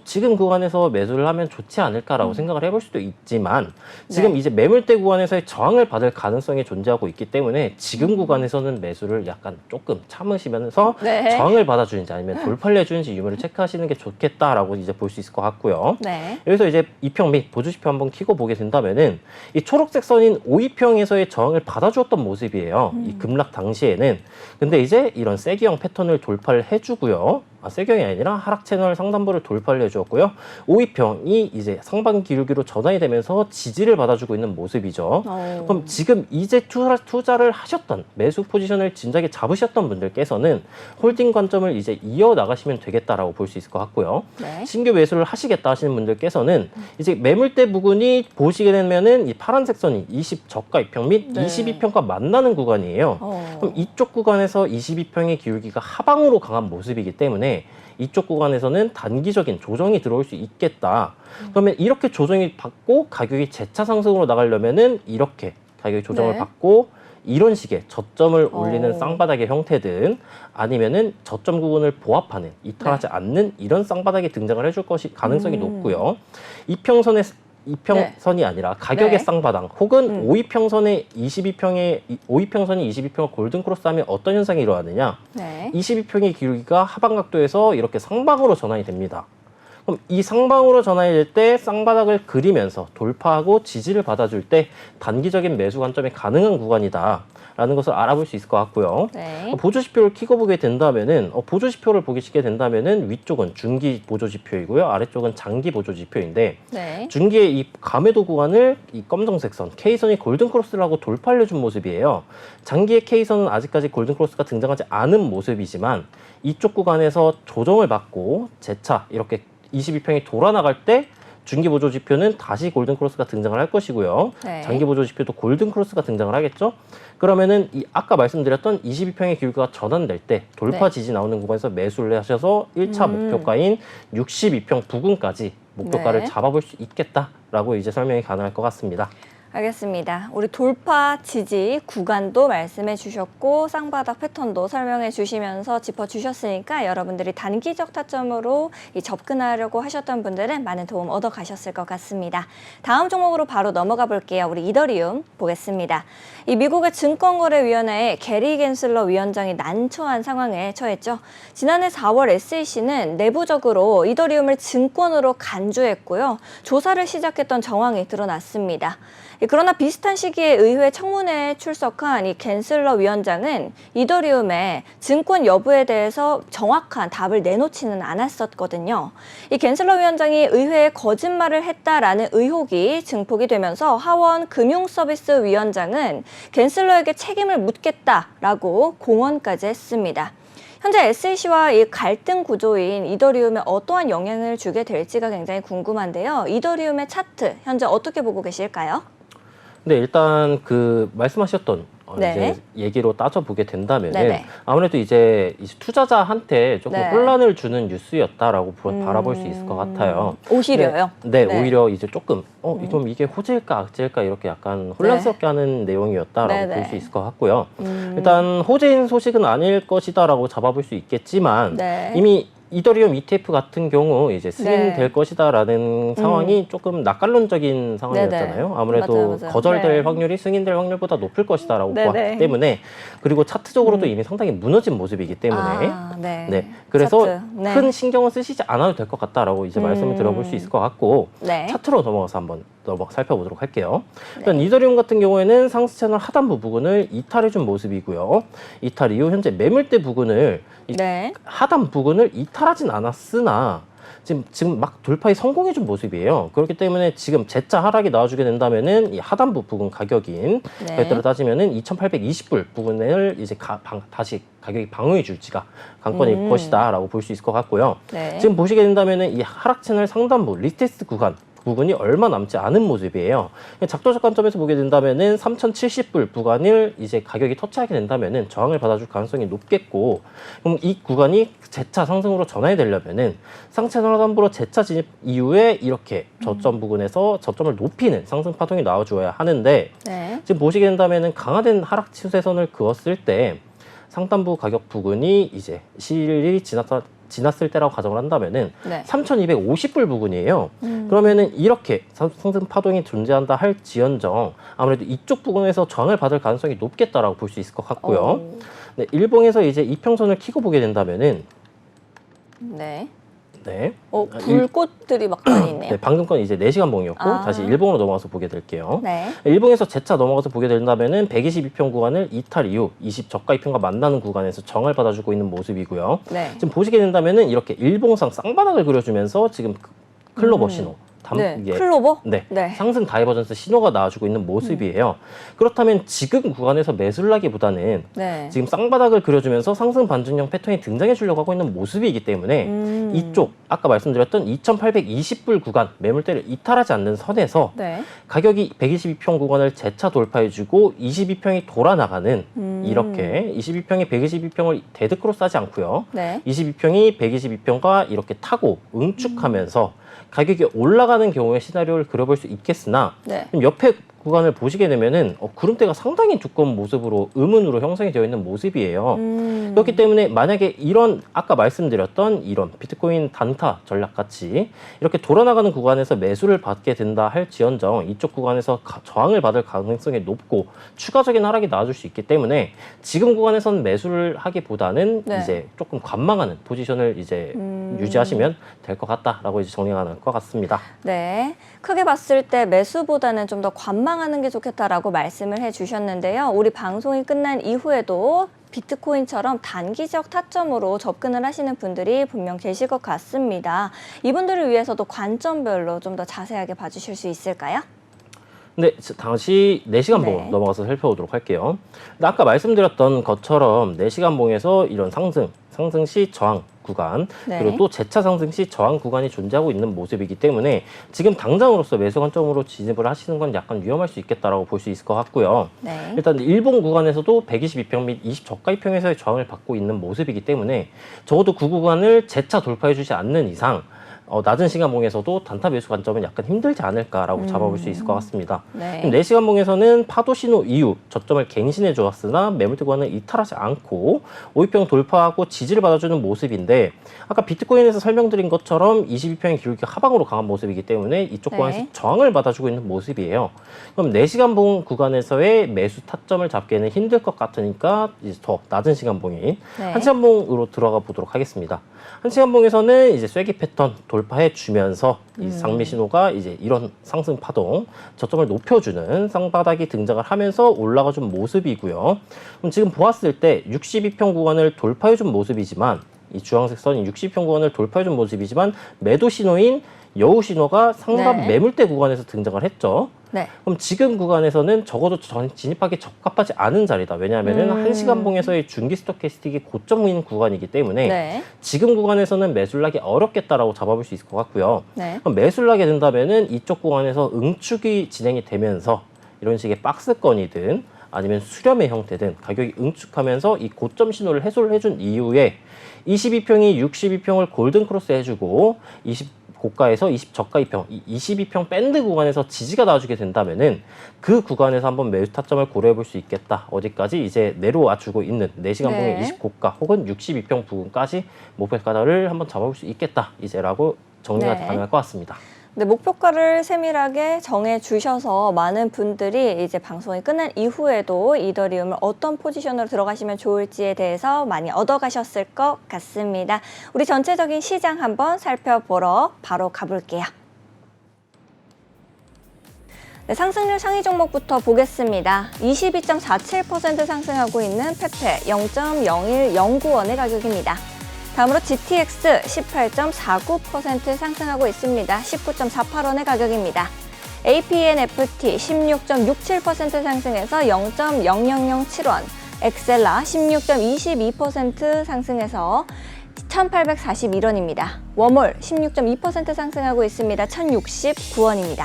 지금 구간에서 매수를 하면 좋지 않을까라고 생각을 해볼 수도 있지만 지금 네. 이제 매물대 구간에서의 저항을 받을 가능성이 존재하고 있기 때문에 지금 구간에서는 매수를 약간 조금 참으시면서 네. 저항을 받아주는지 아니면 돌파를 해주는지 유무를 체크하시는 게 좋겠다라고 이제 볼 수 있을 것 같고요. 네. 여기서 이제 2평 및 보조지표 한번 키고 보게 된다면은 이 초록색 선인 5,2평에서의 저항을 받아주었던 모습이에요. 이 급락 당시에는. 근데 이제 이런 세기형 패턴을 돌파를 해주고요. 세경이 아니라 하락 채널 상단부를 돌파를 해주었고요. 5,2평이 이제 상반 기울기로 전환이 되면서 지지를 받아주고 있는 모습이죠. 그럼 지금 이제 투자를 하셨던 매수 포지션을 진작에 잡으셨던 분들께서는 홀딩 관점을 이제 이어나가시면 되겠다라고 볼 수 있을 것 같고요. 네. 신규 매수를 하시겠다 하시는 분들께서는 이제 매물대 부분이 보시게 되면은 이 파란색 선이 20 저가 2평 및 네. 22평과 만나는 구간이에요. 그럼 이쪽 구간에서 22평의 기울기가 하방으로 강한 모습이기 때문에 이쪽 구간에서는 단기적인 조정이 들어올 수 있겠다. 그러면 이렇게 조정이 받고 가격이 재차 상승으로 나가려면은 이렇게 가격이 조정을 네. 받고 이런 식의 저점을 올리는 오. 쌍바닥의 형태든 아니면은 저점 구간을 보합하는 이탈하지 않는 이런 쌍바닥이 등장을 해줄 것이 가능성이 높고요. 이평선의 이평선이 아니라 가격의 네. 쌍바닥 혹은 5위평선의 22평의 5위평선이 22평을 골든 크로스하면 어떤 현상이 일어나느냐? 네. 22평의 기울기가 하방 각도에서 이렇게 상방으로 전환이 됩니다. 그럼 이 상방으로 전환이 될 때 쌍바닥을 그리면서 돌파하고 지지를 받아줄 때 단기적인 매수 관점이 가능한 구간이다 라는 것을 알아볼 수 있을 것 같고요. 네. 보조지표를 켜고 보게 된다면은 보조지표를 보시게 된다면은 위쪽은 중기 보조지표이고요. 아래쪽은 장기 보조지표인데 네. 중기의 이 가매도 구간을 이 검정색 선 K선이 골든크로스라고 돌파해준 모습이에요. 장기의 K선은 아직까지 골든크로스가 등장하지 않은 모습이지만 이쪽 구간에서 조정을 받고 재차 이렇게 22평이 돌아 나갈 때 중기 보조 지표는 다시 골든크로스가 등장을 할 것이고요. 네. 장기 보조 지표도 골든크로스가 등장을 하겠죠. 그러면은 이 아까 말씀드렸던 22평의 기울기가 전환될 때 돌파 지지 나오는 구간에서 매수를 하셔서 1차 목표가인 62평 부근까지 목표가를 네. 잡아볼 수 있겠다라고 이제 설명이 가능할 것 같습니다. 알겠습니다. 우리 돌파 지지 구간도 말씀해 주셨고 쌍바닥 패턴도 설명해 주시면서 짚어 주셨으니까 여러분들이 단기적 타점으로 이 접근하려고 하셨던 분들은 많은 도움 얻어 가셨을 것 같습니다. 다음 종목으로 바로 넘어가 볼게요. 우리 이더리움 보겠습니다. 이 미국의 증권거래위원회에 게리 겐슬러 위원장이 난처한 상황에 처했죠. 지난해 4월 SEC는 내부적으로 이더리움을 증권으로 간주했고요. 조사를 시작했던 정황이 드러났습니다. 그러나 비슷한 시기에 의회 청문회에 출석한 이 겐슬러 위원장은 이더리움의 증권 여부에 대해서 정확한 답을 내놓지는 않았었거든요. 이 겐슬러 위원장이 의회에 거짓말을 했다라는 의혹이 증폭이 되면서 하원 금융서비스 위원장은 겐슬러에게 책임을 묻겠다라고 공언까지 했습니다. 현재 SEC와 이 갈등 구조인 이더리움에 어떠한 영향을 주게 될지가 굉장히 궁금한데요. 이더리움의 차트 현재 어떻게 보고 계실까요? 네, 일단 그 말씀하셨던 네. 이제 얘기로 따져보게 된다면은 네네. 아무래도 이제 투자자한테 조금 네. 혼란을 주는 뉴스였다라고 바라볼 수 있을 것 같아요. 오히려요? 네, 네. 오히려 이제 조금 좀 이게 호재일까 악재일까 이렇게 약간 혼란스럽게 하는 내용이었다라고 네네. 볼 수 있을 것 같고요. 일단 호재인 소식은 아닐 것이다라고 잡아볼 수 있겠지만 네. 이미 이더리움 ETF 같은 경우 이제 승인될 네. 것이다라는 상황이 조금 낙관론적인 상황이었잖아요. 아무래도 맞아요. 거절될 네. 확률이 승인될 확률보다 높을 것이다라고 네네. 보았기 때문에 그리고 차트적으로도 이미 상당히 무너진 모습이기 때문에 네. 네. 그래서 차트. 네. 큰 신경을 쓰시지 않아도 될 것 같다라고 이제 말씀을 드려볼 수 있을 것 같고 네. 차트로 넘어가서 한번 살펴보도록 할게요. 일단 이더리움 같은 경우에는 상승 채널 하단부 부근을 이탈해준 모습이고요. 이탈 이후 현재 매물대 부근을 네. 하단 부근을 이탈하진 않았으나 지금 막 돌파에 성공해준 모습이에요. 그렇기 때문에 지금 재차 하락이 나와주게 된다면은 이 하단부 부근 가격인 네. 별도로 따지면은 2,820불 부근을 이제 다시 가격이 방어해줄지가 관건일 것이다라고 볼 수 있을 것 같고요. 네. 지금 보시게 된다면은 이 하락 채널 상단부 리테스트 부분이 얼마 남지 않은 모습이에요. 작도적 관점에서 보게 된다면은 3,070불 구간을 이제 가격이 터치하게 된다면은 저항을 받아줄 가능성이 높겠고, 그럼 이 구간이 재차 상승으로 전환이 되려면은 상체널 하단부로 재차 진입 이후에 이렇게 저점 부근에서 저점을 높이는 상승 파동이 나와줘야 하는데 네. 지금 보시게 된다면은 강화된 하락 추세선을 그었을 때 상단부 가격 부근이 이제 시일이 지났을 때라고 가정을 한다면은 네. 3,250불 부근이에요. 그러면은 이렇게 상승 파동이 존재한다 할 지연정 아무래도 이쪽 부근에서 저항을 받을 가능성이 높겠다라고 볼 수 있을 것 같고요. 네, 일봉에서 이제 이평선을 키고 보게 된다면은 네. 네. 불꽃들이 막 다니네요. 네, 방금 건 이제 4시간 봉이었고 아. 다시 일봉으로 넘어가서 보게 될게요. 네. 일봉에서 재차 넘어가서 보게 된다면은 122평 구간을 이탈 이후 20저가 이평과 만나는 구간에서 정을 받아주고 있는 모습이고요. 네. 지금 보시게 된다면은 이렇게 일봉상 쌍바닥을 그려주면서 지금 클로버 신호. 네. 이게 클로버? 네, 네. 상승 다이버전스 신호가 나와주고 있는 모습이에요. 그렇다면 지금 구간에서 매수를 하기보다는 네. 지금 쌍바닥을 그려주면서 상승 반전형 패턴이 등장해 주려고 하고 있는 모습이기 때문에 이쪽 아까 말씀드렸던 2,820불 구간 매물대를 이탈하지 않는 선에서 네. 가격이 122평 구간을 재차 돌파해주고 22평이 돌아나가는 이렇게 22평이 122평을 데드크로스하지 않고요. 네. 22평이 122평과 이렇게 타고 응축하면서 가격이 올라가는 경우의 시나리오를 그려볼 수 있겠으나 네. 그럼 옆에 구간을 보시게 되면은 구름대가 상당히 두꺼운 모습으로 음운으로 형성이 되어 있는 모습이에요. 그렇기 때문에 만약에 이런 아까 말씀드렸던 이런 비트코인 단타 전략 같이 이렇게 돌아나가는 구간에서 매수를 받게 된다 할지언정 이쪽 구간에서 저항을 받을 가능성이 높고 추가적인 하락이 나와줄 수 있기 때문에 지금 구간에서는 매수를 하기보다는 네. 이제 조금 관망하는 포지션을 이제 유지하시면 될 것 같다라고 이제 정리가 날 것 같습니다. 네. 크게 봤을 때 매수보다는 좀 더 관망하는 게 좋겠다라고 말씀을 해주셨는데요. 우리 방송이 끝난 이후에도 비트코인처럼 단기적 타점으로 접근을 하시는 분들이 분명 계실 것 같습니다. 이분들을 위해서도 관점별로 좀 더 자세하게 봐주실 수 있을까요? 네, 다시 4시간 봉 네. 넘어가서 살펴보도록 할게요. 근데 아까 말씀드렸던 것처럼 4시간 봉에서 이런 상승 시 저항 구간, 네. 그리고 또 재차 상승 시 저항 구간이 존재하고 있는 모습이기 때문에 지금 당장으로서 매수 관점으로 진입을 하시는 건 약간 위험할 수 있겠다라고 볼 수 있을 것 같고요. 네. 일단 일봉 구간에서도 122평 및 20 저가이평에서의 저항을 받고 있는 모습이기 때문에 적어도 그 구간을 재차 돌파해 주지 않는 이상 낮은 시간봉에서도 단타 매수 관점은 약간 힘들지 않을까라고 잡아볼 수 있을 것 같습니다. 네. 4시간봉에서는 파도 신호 이후 저점을 갱신해 주었으나 매물대 구간을 이탈하지 않고 5위평 돌파하고 지지를 받아주는 모습인데 아까 비트코인에서 설명드린 것처럼 22평의 기울기 하방으로 강한 모습이기 때문에 이쪽 구간에서 저항을 받아주고 있는 모습이에요. 그럼 4시간봉 구간에서의 매수 타점을 잡기에는 힘들 것 같으니까 이제 더 낮은 시간봉인 1시간봉으로 들어가 보도록 하겠습니다. 1시간봉에서는 이제 쐐기 패턴 돌파해 주면서 이 상미 신호가 이제 이런 상승 파동 저점을 높여주는 쌍바닥이 등장을 하면서 올라가 준 모습이고요. 그럼 지금 보았을 때 62평 구간을 돌파해 준 모습이지만 이 주황색 선이 60평 구간을 돌파해 준 모습이지만 매도 신호인 여우 신호가 상단 매물대 구간에서 등장을 했죠. 네. 그럼 지금 구간에서는 적어도 진입하기 적합하지 않은 자리다. 왜냐하면 1시간봉에서의 중기 스토캐스틱이 고점인 구간이기 때문에 지금 구간에서는 매수하기 어렵겠다라고 잡아볼 수 있을 것 같고요. 그럼 매수를 하게 된다면은 이쪽 구간에서 응축이 진행이 되면서 이런 식의 박스권이든 아니면 수렴의 형태든 가격이 응축하면서 이 고점 신호를 해소를 해준 이후에 22평이 62평을 골든 크로스 해주고 20 고가에서 20 저가 2평, 22평 밴드 구간에서 지지가 나와주게 된다면은 그 구간에서 한번 매수 타점을 고려해 볼 수 있겠다. 어디까지 이제 내려와 주고 있는 4시간 봉의 20 고가 혹은 62평 부근까지 목표가를 한번 잡아볼 수 있겠다. 이제라고 정리가 가능할 것 같습니다. 네, 목표가를 세밀하게 정해 주셔서 많은 분들이 이제 방송이 끝난 이후에도 이더리움을 어떤 포지션으로 들어가시면 좋을지에 대해서 많이 얻어가셨을 것 같습니다. 우리 전체적인 시장 한번 살펴보러 바로 가볼게요. 네, 상승률 상위 종목부터 보겠습니다. 22.47% 상승하고 있는 페페 0.0109원의 가격입니다. 다음으로 GTX 18.49% 상승하고 있습니다. 19.48원의 가격입니다. APNFT 16.67% 상승해서 0.0007원, 엑셀라 16.22% 상승해서 1,841원입니다. 워몰 16.2% 상승하고 있습니다. 1,069원입니다.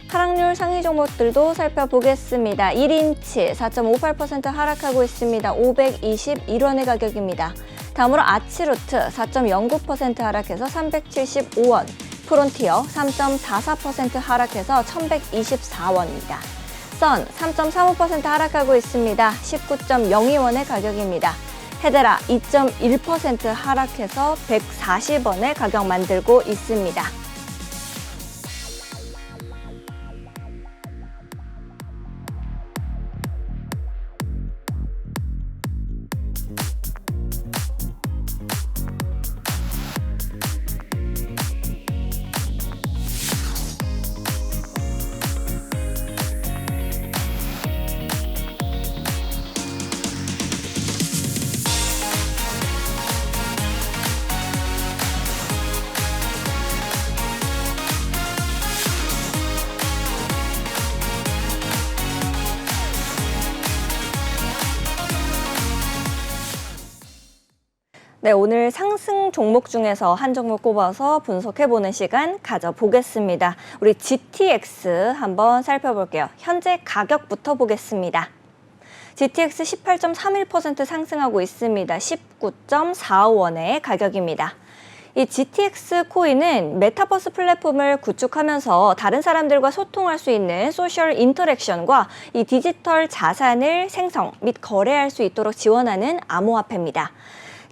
하락률 상위 종목들도 살펴보겠습니다. 1인치 4.58% 하락하고 있습니다. 521원의 가격입니다. 다음으로 아치루트 4.09% 하락해서 375원, 프론티어 3.44% 하락해서 1124원입니다. 선 3.35% 하락하고 있습니다. 19.02원의 가격입니다. 헤데라 2.1% 하락해서 140원의 가격 만들고 있습니다. 네, 오늘 상승 종목 중에서 한 종목 꼽아서 분석해보는 시간 가져보겠습니다. 우리 GTX 한번 살펴볼게요. 현재 가격부터 보겠습니다. GTX 18.31% 상승하고 있습니다. 19.45원의 가격입니다. 이 GTX 코인은 메타버스 플랫폼을 구축하면서 다른 사람들과 소통할 수 있는 소셜 인터랙션과 이 디지털 자산을 생성 및 거래할 수 있도록 지원하는 암호화폐입니다.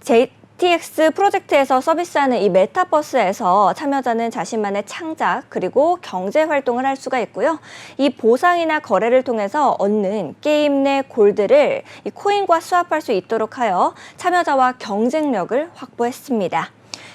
GTX 프로젝트에서 서비스하는 이 메타버스에서 참여자는 자신만의 창작 그리고 경제 활동을 할 수가 있고요. 이 보상이나 거래를 통해서 얻는 게임 내 골드를 이 코인과 스왑할 수 있도록 하여 참여자와 경쟁력을 확보했습니다.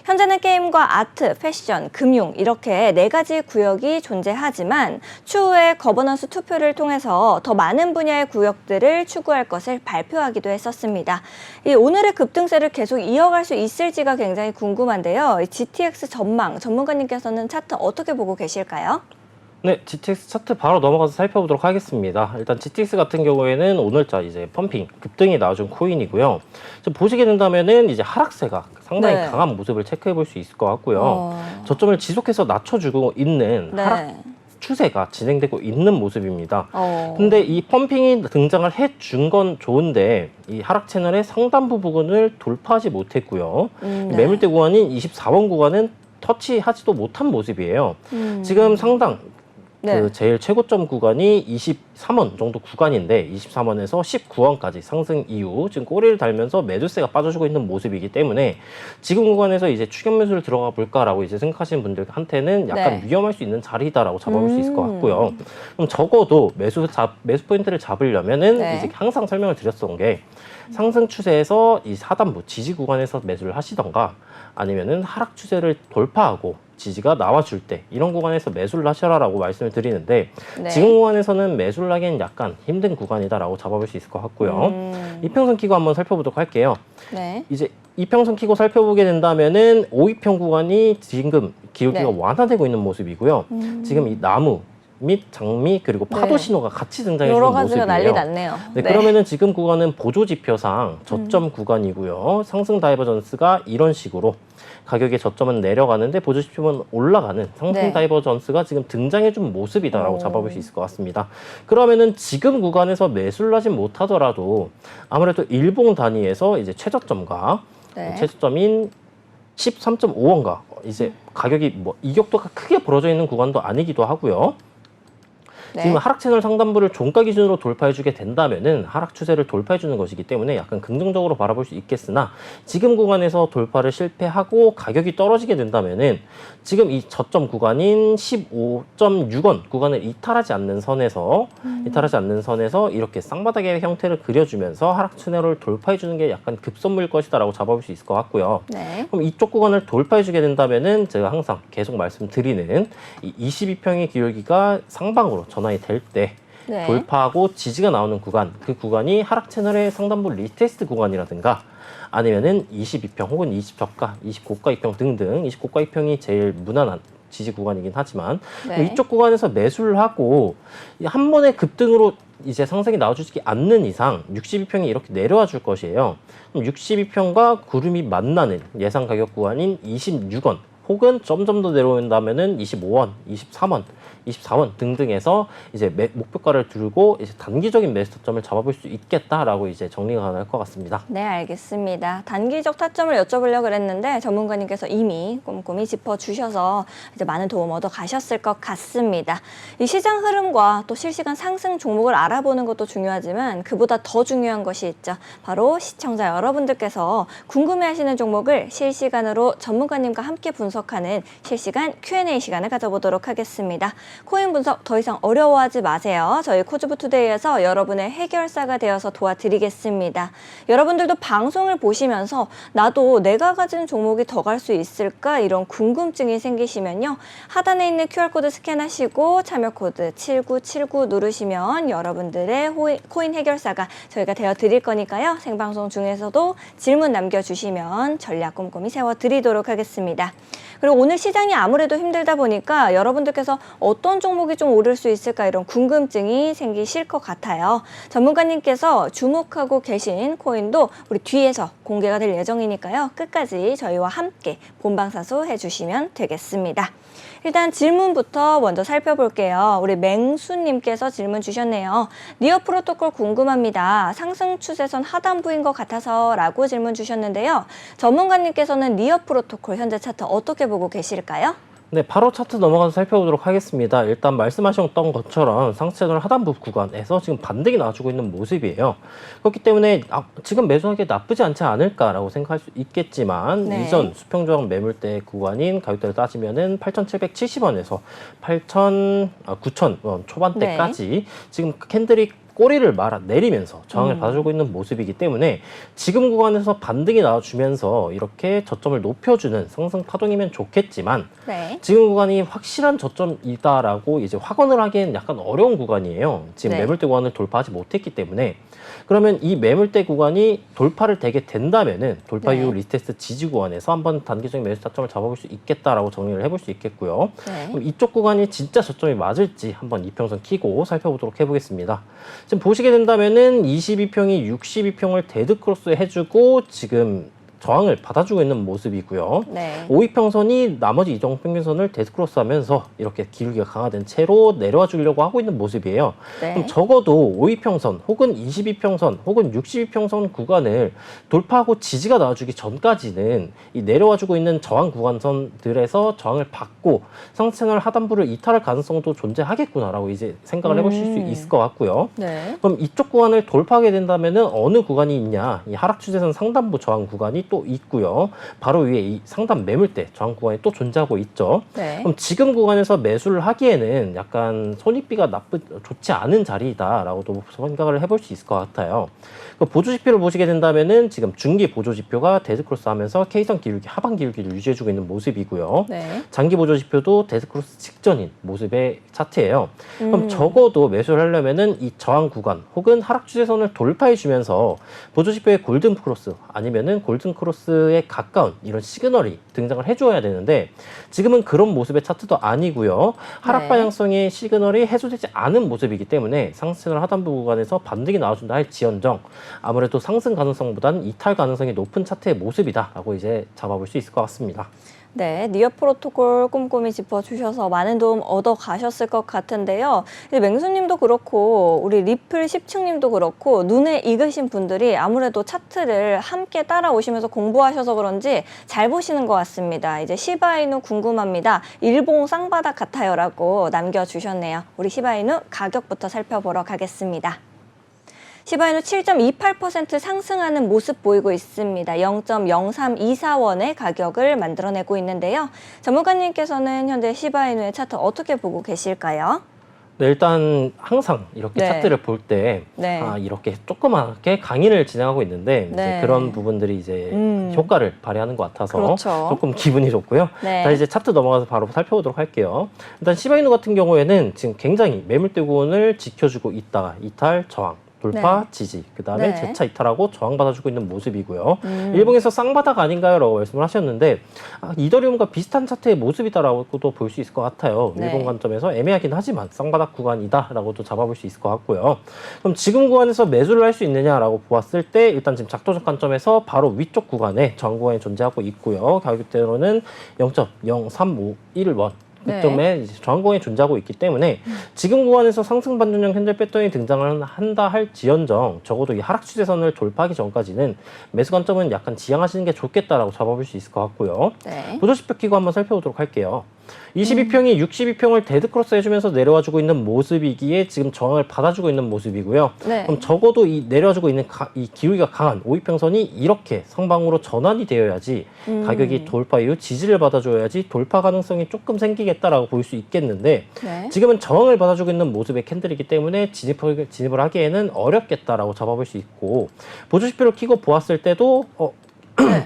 현재는 게임과 아트, 패션, 금융 이렇게 4가지 구역이 존재하지만 추후에 거버넌스 투표를 통해서 더 많은 분야의 구역들을 추구할 것을 발표하기도 했었습니다. 이 오늘의 급등세를 계속 이어갈 수 있을지가 굉장히 궁금한데요. GTX 전망 전문가님께서는 차트 어떻게 보고 계실까요? 네, GTX 차트 바로 넘어가서 살펴보도록 하겠습니다. 일단 GTX 같은 경우에는 오늘자 이제 펌핑 급등이 나와준 코인이고요. 좀 보시게 된다면은 이제 하락세가 상당히 네. 강한 모습을 체크해 볼 수 있을 것 같고요. 저점을 지속해서 낮춰주고 있는 네. 하락 추세가 진행되고 있는 모습입니다. 근데 이 펌핑이 등장을 해준 건 좋은데 이 하락 채널의 상단부 부분을 돌파하지 못했고요. 네. 매물대 구간인 24번 구간은 터치하지도 못한 모습이에요. 지금 상당 네. 그 제일 최고점 구간이 23원 정도 구간인데 23원에서 19원까지 상승 이후 지금 꼬리를 달면서 매도세가 빠져주고 있는 모습이기 때문에 지금 구간에서 이제 추격 매수를 들어가 볼까라고 이제 생각하시는 분들한테는 약간 네. 위험할 수 있는 자리다라고 잡아볼 수 있을 것 같고요. 그럼 적어도 매수 포인트를 잡으려면은 네. 이제 항상 설명을 드렸던 게 상승 추세에서 이 하단부 지지 구간에서 매수를 하시던가 아니면은 하락 추세를 돌파하고 지지가 나와줄 때 이런 구간에서 매수를 하셔라라고 말씀을 드리는데 네. 지금 구간에서는 매수를 하기엔 약간 힘든 구간이다라고 잡아볼 수 있을 것 같고요. 이평선 키고 한번 살펴보도록 할게요. 네. 이제 이평선 키고 살펴보게 된다면은 5이평 구간이 지금 기울기가 네. 완화되고 있는 모습이고요. 지금 이 나무 및 장미 그리고 파도 네. 신호가 같이 등장해 여러 주는 가지가 모습이에요. 난리 났네요. 네, 그러면은 지금 구간은 보조 지표상 저점 구간이고요. 상승 다이버전스가 이런 식으로 가격의 저점은 내려가는데 보조 지표는 올라가는 상승 네. 다이버전스가 지금 등장해준 모습이다라고 잡아볼 수 있을 것 같습니다. 그러면은 지금 구간에서 매수를 하진 못하더라도 아무래도 일봉 단위에서 이제 최저점과 네. 최저점인 13.5원가 이제 가격이 뭐 이격도가 크게 벌어져 있는 구간도 아니기도 하고요. 네. 지금 하락 채널 상단부를 종가 기준으로 돌파해주게 된다면은 하락 추세를 돌파해주는 것이기 때문에 약간 긍정적으로 바라볼 수 있겠으나 지금 구간에서 돌파를 실패하고 가격이 떨어지게 된다면은 지금 이 저점 구간인 15.6원 구간을 이탈하지 않는 선에서 이렇게 쌍바닥의 형태를 그려주면서 하락 채널을 돌파해주는 게 약간 급선무일 것이다라고 잡아볼 수 있을 것 같고요. 네. 그럼 이쪽 구간을 돌파해주게 된다면은 제가 항상 계속 말씀드리는 이 22평의 기울기가 상방으로 전환이 될 때 네. 돌파하고 지지가 나오는 구간, 그 구간이 하락 채널의 상단부 리테스트 구간이라든가 아니면은 22평 혹은 20저가, 20고가 2평 등등 20고가 2평이 제일 무난한 지지 구간이긴 하지만 네. 이쪽 구간에서 매수를 하고 한 번에 급등으로 이제 상승이 나와주지 않는 이상 62평이 이렇게 내려와 줄 것이에요. 그럼 62평과 구름이 만나는 예상 가격 구간인 26원 혹은 점점 더 내려온다면은 25원, 23원, 24원 등등에서 이제 목표가를 두고 이제 단기적인 매수 타점을 잡아볼 수 있겠다라고 이제 정리가 가능할 것 같습니다. 네, 알겠습니다. 단기적 타점을 여쭤보려고 그랬는데 전문가님께서 이미 꼼꼼히 짚어주셔서 이제 많은 도움 얻어 가셨을 것 같습니다. 이 시장 흐름과 또 실시간 상승 종목을 알아보는 것도 중요하지만 그보다 더 중요한 것이 있죠. 바로 시청자 여러분들께서 궁금해하시는 종목을 실시간으로 전문가님과 함께 분석하는 실시간 Q&A 시간을 가져보도록 하겠습니다. 코인 분석 더 이상 어려워하지 마세요. 저희 코즈부투데이에서 여러분의 해결사가 되어서 도와드리겠습니다. 여러분들도 방송을 보시면서 나도 내가 가진 종목이 더 갈 수 있을까 이런 궁금증이 생기시면요. 하단에 있는 QR코드 스캔하시고 참여 코드 7979 누르시면 여러분들의 코인 해결사가 저희가 되어드릴 거니까요. 생방송 중에서도 질문 남겨주시면 전략 꼼꼼히 세워드리도록 하겠습니다. 그리고 오늘 시장이 아무래도 힘들다 보니까 여러분들께서 어떤 종목이 좀 오를 수 있을까 이런 궁금증이 생기실 것 같아요. 전문가님께서 주목하고 계신 코인도 우리 뒤에서 공개가 될 예정이니까요. 끝까지 저희와 함께 본방사수 해주시면 되겠습니다. 일단 질문부터 먼저 살펴볼게요. 우리 맹수님께서 질문 주셨네요. 니어 프로토콜 궁금합니다. 상승 추세선 하단부인 것 같아서 라고 질문 주셨는데요. 전문가님께서는 니어 프로토콜 현재 차트 어떻게 보고 계실까요? 네, 바로 차트 넘어가서 살펴보도록 하겠습니다. 일단 말씀하셨던 것처럼 상승 채널 하단부 구간에서 지금 반등이 나와주고 있는 모습이에요. 그렇기 때문에 지금 매수하기 나쁘지 않지 않을까라고 생각할 수 있겠지만 네. 이전 수평조정 매물대 구간인 가격대를 따지면은 8,770원에서 9,000원 초반대까지 지금 캔들이 꼬리를 말아 내리면서 저항을 받아주고 있는 모습이기 때문에 지금 구간에서 반등이 나와주면서 이렇게 저점을 높여주는 상승 파동이면 좋겠지만 네. 지금 구간이 확실한 저점이다라고 이제 확언을 하기에는 약간 어려운 구간이에요. 지금 네. 매물대 구간을 돌파하지 못했기 때문에 그러면 이 매물대 구간이 돌파를 되게 된다면은 돌파 네. 이후 리테스트 지지 구간에서 한번 단기적인 매수 타점을 잡아볼 수 있겠다라고 정리를 해볼 수 있겠고요. 네. 그럼 이쪽 구간이 진짜 저점이 맞을지 한번 이평선 키고 살펴보도록 해보겠습니다. 지금 보시게 된다면은 22평이 62평을 데드크로스 해주고 지금 저항을 받아주고 있는 모습이고요. 네. 5이평선이 나머지 이정평균선을 데스크로스 하면서 이렇게 기울기가 강화된 채로 내려와 주려고 하고 있는 모습이에요. 네. 그럼 적어도 5이평선 혹은 22평선 혹은 62평선 구간을 돌파하고 지지가 나와주기 전까지는 이 내려와 주고 있는 저항 구간선들에서 저항을 받고 상승 채널 하단부를 이탈할 가능성도 존재하겠구나라고 이제 생각을 해보실 수 있을 것 같고요. 네. 그럼 이쪽 구간을 돌파하게 된다면은 어느 구간이 있냐? 이 하락 추세선 상단부 저항 구간이 또 있고요. 바로 위에 이 상단 매물대 저항 구간이 또 존재하고 있죠. 네. 그럼 지금 구간에서 매수를 하기에는 약간 손익비가 좋지 않은 자리다라고도 생각을 해볼 수 있을 것 같아요. 그 보조 지표를 보시게 된다면은 지금 중기 보조 지표가 데스크로스 하면서 K선 기울기 하반 기울기를 유지해주고 있는 모습이고요. 네. 장기 보조 지표도 데스크로스 직전인 모습의 차트예요. 그럼 적어도 매수를 하려면은 이 저항 구간 혹은 하락 추세선을 돌파해 주면서 보조 지표의 골든 크로스 아니면은 골든 크로스에 가까운 이런 시그널이 등장을 해줘야 되는데 지금은 그런 모습의 차트도 아니고요. 하락 네. 방향성의 시그널이 해소되지 않은 모습이기 때문에 상승 채널 하단부 구간에서 반등이 나와준다 할 지연정 아무래도 상승 가능성보다는 이탈 가능성이 높은 차트의 모습이다라고 이제 잡아볼 수 있을 것 같습니다. 네, 니어 프로토콜 꼼꼼히 짚어주셔서 많은 도움 얻어 가셨을 것 같은데요. 이제 맹수님도 그렇고 우리 리플 10층님도 그렇고 눈에 익으신 분들이 아무래도 차트를 함께 따라오시면서 공부하셔서 그런지 잘 보시는 것 같습니다. 이제 시바이누 궁금합니다. 일봉 쌍바닥 같아요라고 남겨주셨네요. 우리 시바이누 가격부터 살펴보러 가겠습니다. 시바이누 7.28% 상승하는 모습 보이고 있습니다. 0.0324원의 가격을 만들어내고 있는데요. 전문가님께서는 현재 시바이누의 차트 어떻게 보고 계실까요? 네, 일단 항상 이렇게 네. 차트를 볼 때 네. 이렇게 조그맣게 강의를 진행하고 있는데 네. 이제 그런 부분들이 이제 효과를 발휘하는 것 같아서 그렇죠. 조금 기분이 좋고요. 네. 자, 이제 차트 넘어가서 바로 살펴보도록 할게요. 일단 시바이누 같은 경우에는 지금 굉장히 매물대 구간을 지켜주고 있다가 이탈, 저항, 돌파, 네. 지지, 그 다음에 네. 재차 이탈하고 저항받아주고 있는 모습이고요. 일봉에서 쌍바닥 아닌가요? 라고 말씀을 하셨는데 이더리움과 비슷한 차트의 모습이다라고도 볼 수 있을 것 같아요. 네. 일본 관점에서 애매하긴 하지만 쌍바닥 구간이다라고도 잡아볼 수 있을 것 같고요. 그럼 지금 구간에서 매수를 할 수 있느냐라고 보았을 때 일단 지금 작도적 관점에서 바로 위쪽 구간에 저항 구간이 존재하고 있고요. 가격대로는 0.0351원 그점에 저항공이 존재하고 있기 때문에 지금 구간에서 상승 반전형 캔들 패턴이 등장을 한다 할 지연정 적어도 이 하락 추세선을 돌파하기 전까지는 매수 관점은 약간 지양하시는 게 좋겠다라고 잡아볼 수 있을 것 같고요. 네. 보조지표 키고 한번 살펴보도록 할게요. 22평이 62평을 데드크로스 해주면서 내려와주고 있는 모습이기에 지금 저항을 받아주고 있는 모습이고요. 네. 그럼 적어도 이 내려와주고 있는 이 기울기가 강한 5이평선이 이렇게 상방으로 전환이 되어야지 가격이 돌파 이후 지지를 받아줘야지 돌파 가능성이 조금 생기겠다라고 볼 수 있겠는데 네. 지금은 저항을 받아주고 있는 모습의 캔들이기 때문에 진입을 하기에는 어렵겠다라고 잡아볼 수 있고 보조지표를 켜고 보았을 때도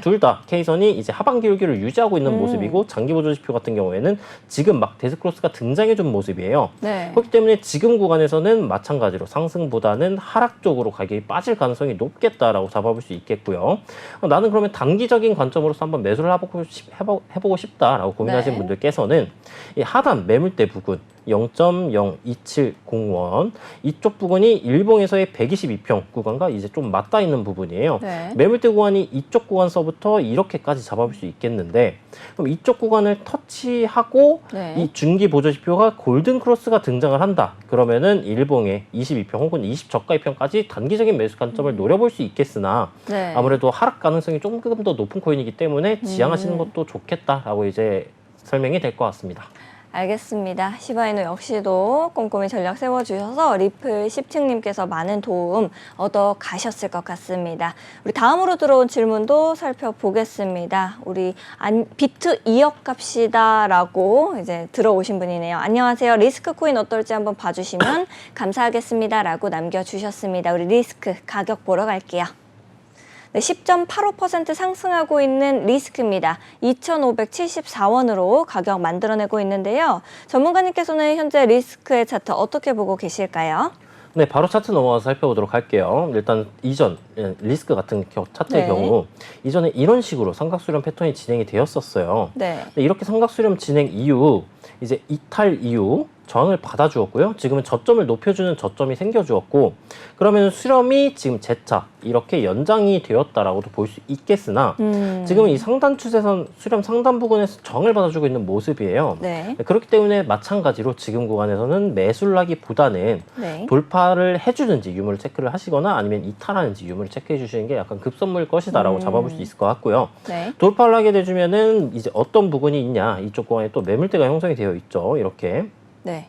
둘 다 K선이 이제 하반 기울기를 유지하고 있는 모습이고 장기 보조 지표 같은 경우에는 지금 막 데스크로스가 등장해준 모습이에요. 네. 그렇기 때문에 지금 구간에서는 마찬가지로 상승보다는 하락 쪽으로 가격이 빠질 가능성이 높겠다라고 잡아볼 수 있겠고요. 나는 그러면 단기적인 관점으로서 한번 매수를 해보고 싶다라고 고민하시는 네. 분들께서는 이 하단 매물대 부근 0.02701 이쪽 부분이 일봉에서의 122평 구간과 이제 좀 맞닿아 있는 부분이에요. 네. 매물대 구간이 이쪽 구간서부터 이렇게까지 잡아볼 수 있겠는데 그럼 이쪽 구간을 터치하고 네. 이 중기 보조 지표가 골든 크로스가 등장을 한다. 그러면은 일봉의 22평 혹은 20저가이평까지 단기적인 매수 관점을 노려볼 수 있겠으나 네. 아무래도 하락 가능성이 조금 더 높은 코인이기 때문에 지양하시는 것도 좋겠다라고 이제 설명이 될 것 같습니다. 알겠습니다. 시바이누 역시도 꼼꼼히 전략 세워주셔서 리플 10층님께서 많은 도움 얻어 가셨을 것 같습니다. 우리 다음으로 들어온 질문도 살펴보겠습니다. 우리 비트 2억 갑시다 라고 이제 들어오신 분이네요. 안녕하세요. 리스크 코인 어떨지 한번 봐주시면 감사하겠습니다 라고 남겨주셨습니다. 우리 리스크 가격 보러 갈게요. 네, 10.85% 상승하고 있는 리스크입니다. 2,574원으로 가격 만들어내고 있는데요. 전문가님께서는 현재 리스크의 차트 어떻게 보고 계실까요? 네, 바로 차트 넘어가서 살펴보도록 할게요. 일단 이전 리스크 같은 차트의 네. 경우 이전에 이런 식으로 삼각수렴 패턴이 진행이 되었었어요. 네. 이렇게 삼각수렴 진행 이후 이제 이탈 이후 저항을 받아주었고요. 지금은 저점을 높여주는 저점이 생겨주었고, 그러면 수렴이 지금 재차 이렇게 연장이 되었다라고도 볼 수 있겠으나 지금은 이 상단 추세선 수렴 상단 부근에서 저항을 받아주고 있는 모습이에요. 네. 그렇기 때문에 마찬가지로 지금 구간에서는 매수라기보다는 네. 돌파를 해주는지 유무를 체크를 하시거나 아니면 이탈하는지 유무를 체크해 주시는 게 약간 급선무일 것이다라고 잡아볼 수 있을 것 같고요. 네. 돌파를 하게 되주면은 이제 어떤 부분이 있냐, 이쪽 구간에 또 매물대가 형성이 되어 있죠. 네.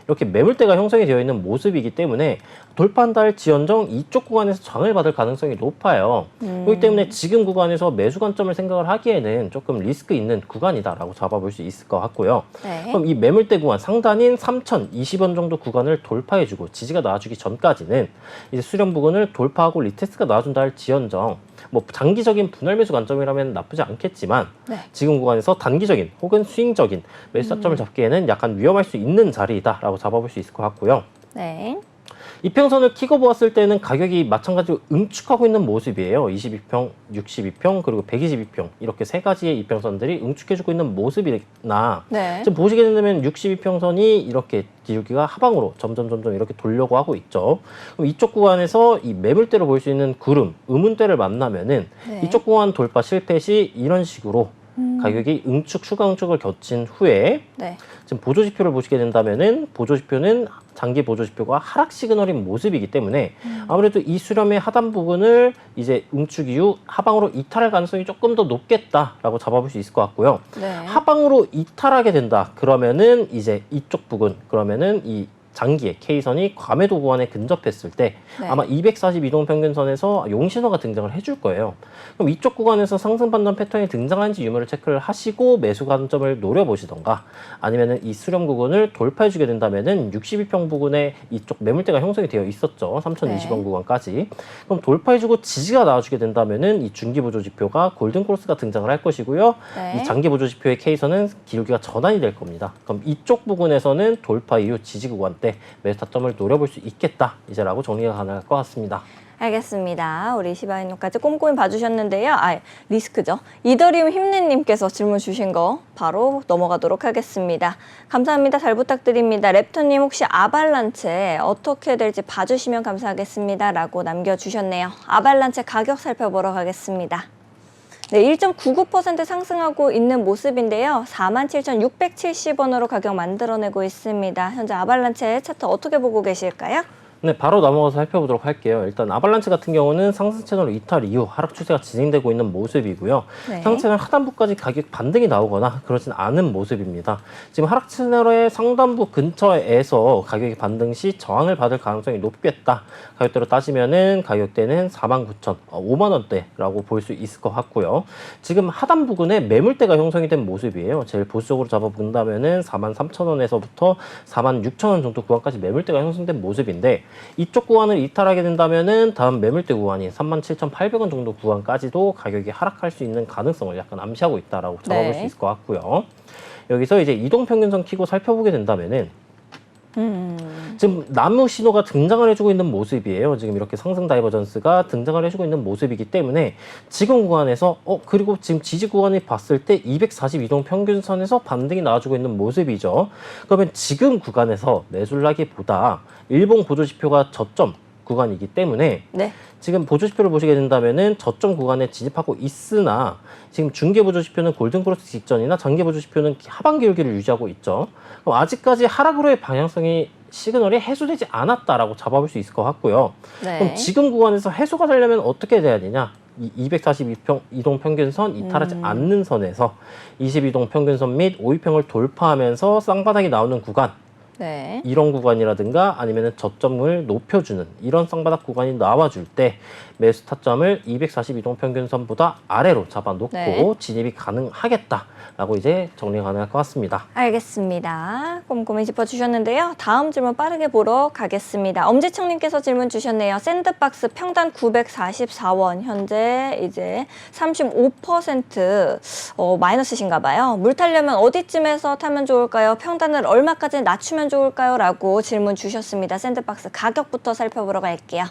이렇게 매물대가 형성이 되어 있는 모습이기 때문에 돌파한다 할지언정 이쪽 구간에서 장을 받을 가능성이 높아요. 그렇기 때문에 지금 구간에서 매수 관점을 생각을 하기에는 조금 리스크 있는 구간이다라고 잡아볼 수 있을 것 같고요. 네. 그럼 이 매물대 구간 상단인 3,020원 정도 구간을 돌파해주고 지지가 나와주기 전까지는 이제 수렴 부근을 돌파하고 리테스트가 나와준다 할지언정 뭐 장기적인 분할 매수 관점이라면 나쁘지 않겠지만 네. 지금 구간에서 단기적인 혹은 스윙적인 매수 타점을 잡기에는 약간 위험할 수 있는 자리이다라고 잡아볼 수 있을 것 같고요. 네. 이평선을 키고 보았을 때는 가격이 마찬가지로 응축하고 있는 모습이에요. 22평, 62평, 그리고 122평 이렇게 세 가지의 이평선들이 응축해주고 있는 모습이나 네. 지금 보시게 된다면 62평선이 이렇게 기울기가 하방으로 점점 이렇게 돌려고 하고 있죠. 그럼 이쪽 구간에서 이 매물대로 볼 수 있는 구름, 음운대를 만나면은 네. 이쪽 구간 돌파 실패 시 이런 식으로 가격이 추가 응축을 거친 후에 네. 지금 보조지표를 보시게 된다면은 보조지표는 장기 보조지표가 하락 시그널인 모습이기 때문에 아무래도 이 수렴의 하단 부분을 이제 응축 이후 하방으로 이탈할 가능성이 조금 더 높겠다라고 잡아볼 수 있을 것 같고요. 네. 하방으로 이탈하게 된다 그러면은 이제 이쪽 부분 그러면은 이 장기의 K선이 과매도 구간에 근접했을 때 네. 아마 242동 평균선에서 용신호가 등장을 해줄 거예요. 그럼 이쪽 구간에서 상승 반전 패턴이 등장하는지 유무를 체크를 하시고 매수 관점을 노려보시던가 아니면은 이 수렴 구간을 돌파해주게 된다면은 62평 부근에 이쪽 매물대가 형성이 되어 있었죠. 3,020원 네. 구간까지. 그럼 돌파해주고 지지가 나와주게 된다면은 이 중기 보조 지표가 골든 크로스가 등장을 할 것이고요. 네. 이 장기 보조 지표의 K선은 기울기가 전환이 될 겁니다. 그럼 이쪽 부분에서는 돌파 이후 지지 구간 때 매수 타점을 노려볼 수 있겠다 이제라고 정리가 가능할 것 같습니다. 알겠습니다. 우리 시바이누까지 꼼꼼히 봐주셨는데요. 리스크죠. 이더리움 힘내님께서 질문 주신 거 바로 넘어가도록 하겠습니다. 감사합니다. 잘 부탁드립니다. 랩터님 혹시 아발란체 어떻게 될지 봐주시면 감사하겠습니다. 라고 남겨주셨네요. 아발란체 가격 살펴보러 가겠습니다. 네, 1.99% 상승하고 있는 모습인데요. 47,670원으로 가격 만들어내고 있습니다. 현재 아발란체 차트 어떻게 보고 계실까요? 네, 바로 넘어가서 살펴보도록 할게요. 일단 아발란체 같은 경우는 상승 채널 이탈 이후 하락 추세가 진행되고 있는 모습이고요. 네. 상승 채널 하단부까지 가격 반등이 나오거나 그러진 않은 모습입니다. 지금 하락 채널의 상단부 근처에서 가격이 반등 시 저항을 받을 가능성이 높겠다. 가격대로 따지면은 가격대는 49,000, 5만 원대라고 볼 수 있을 것 같고요. 지금 하단 부근에 매물대가 형성이 된 모습이에요. 제일 보수적으로 잡아본다면은 43,000원에서부터 46,000원 정도 구간까지 매물대가 형성된 모습인데 이쪽 구간을 이탈하게 된다면은 다음 매물대 구간인 37,800원 정도 구간까지도 가격이 하락할 수 있는 가능성을 약간 암시하고 있다라고 잡아볼 네. 수 있을 것 같고요. 여기서 이제 이동평균선 키고 살펴보게 된다면은 지금 나무 신호가 등장을 해주고 있는 모습이에요. 지금 이렇게 상승 다이버전스가 등장을 해주고 있는 모습이기 때문에 지금 구간에서 그리고 지금 지지 구간을 봤을 때 242동 평균선에서 반등이 나와주고 있는 모습이죠. 그러면 지금 구간에서 매수라기보다 일봉 보조지표가 저점 구간이기 때문에 네. 지금 보조지표를 보시게 된다면은 저점 구간에 진입하고 있으나 지금 중계 보조지표는 골든크로스 직전이나 장기 보조지표는 하반 기울기를 유지하고 있죠. 그럼 아직까지 하락으로의 방향성이 시그널이 해소되지 않았다라고 잡아볼 수 있을 것 같고요. 네. 그럼 지금 구간에서 해소가 되려면 어떻게 돼야 되냐? 이 242동 평균선 이탈하지 않는 선에서 22동 평균선 및 5위평을 돌파하면서 쌍바닥이 나오는 구간, 네. 이런 구간이라든가 아니면 저점을 높여주는 이런 쌍바닥 구간이 나와줄 때 매수 타점을 242동 평균선보다 아래로 잡아놓고 네. 진입이 가능하겠다라고 이제 정리가 가능할 것 같습니다. 알겠습니다. 꼼꼼히 짚어주셨는데요. 다음 질문 빠르게 보러 가겠습니다. 엄지청님께서 질문 주셨네요. 샌드박스 평단 944원, 현재 이제 35% 마이너스신가 봐요. 물 타려면 어디쯤에서 타면 좋을까요? 평단을 얼마까지 낮추면 좋을까요? 라고 질문 주셨습니다. 샌드박스 가격부터 살펴보러 갈게요.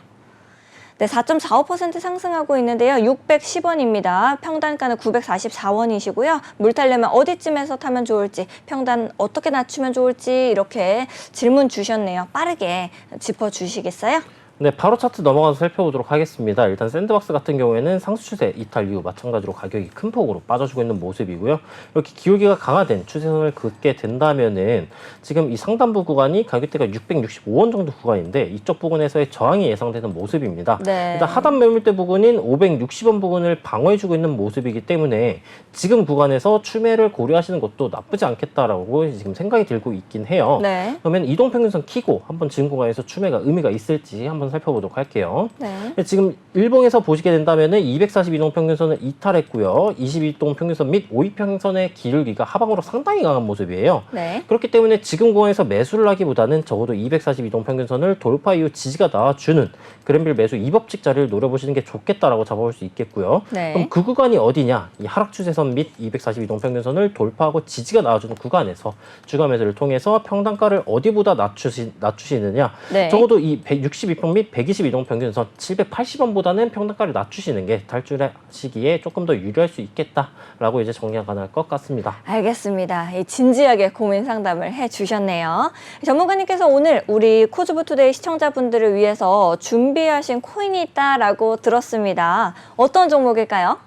네, 4.45% 상승하고 있는데요. 610원입니다. 평단가는 944원이시고요. 물 타려면 어디쯤에서 타면 좋을지, 평단 어떻게 낮추면 좋을지 이렇게 질문 주셨네요. 빠르게 짚어주시겠어요? 네, 바로 차트 넘어가서 살펴보도록 하겠습니다. 일단 샌드박스 같은 경우에는 상승 추세 이탈 이후 마찬가지로 가격이 큰 폭으로 빠져주고 있는 모습이고요. 이렇게 기울기가 강화된 추세선을 긋게 된다면은 지금 이 상단부 구간이 가격대가 665원 정도 구간인데 이쪽 부분에서의 저항이 예상되는 모습입니다. 네. 일단 하단 매물대 부근인 560원 부근을 방어해주고 있는 모습이기 때문에 지금 구간에서 추매를 고려하시는 것도 나쁘지 않겠다라고 지금 생각이 들고 있긴 해요. 네. 그러면 이동평균선 키고 한번 지금 구간에서 추매가 의미가 있을지 한번 살펴보도록 할게요. 네. 지금 일봉에서 보시게 된다면은 242동 평균선을 이탈했고요. 22동 평균선 및 5위평선의 기울기가 하방으로 상당히 강한 모습이에요. 네. 그렇기 때문에 지금 구간에서 매수를 하기보다는 적어도 242동 평균선을 돌파 이후 지지가 나와주는 그랜빌 매수 2법칙 자리를 노려보시는 게 좋겠다라고 잡아볼 수 있겠고요. 네. 그럼 그 구간이 어디냐? 이 하락 추세선 및 242동 평균선을 돌파하고 지지가 나와주는 구간에서 주가 매수를 통해서 평단가를 어디보다 낮추시느냐? 네. 적어도 이 162평 및 122동 평균선 780원보다는 평단가를 낮추시는 게 탈출하시기에 조금 더 유리할 수 있겠다라고 이제 정리가 가능할 것 같습니다. 알겠습니다. 진지하게 고민 상담을 해주셨네요. 전문가님께서 오늘 우리 코즈부 투데이 시청자분들을 위해서 준비하신 코인이 있다라고 들었습니다. 어떤 종목일까요?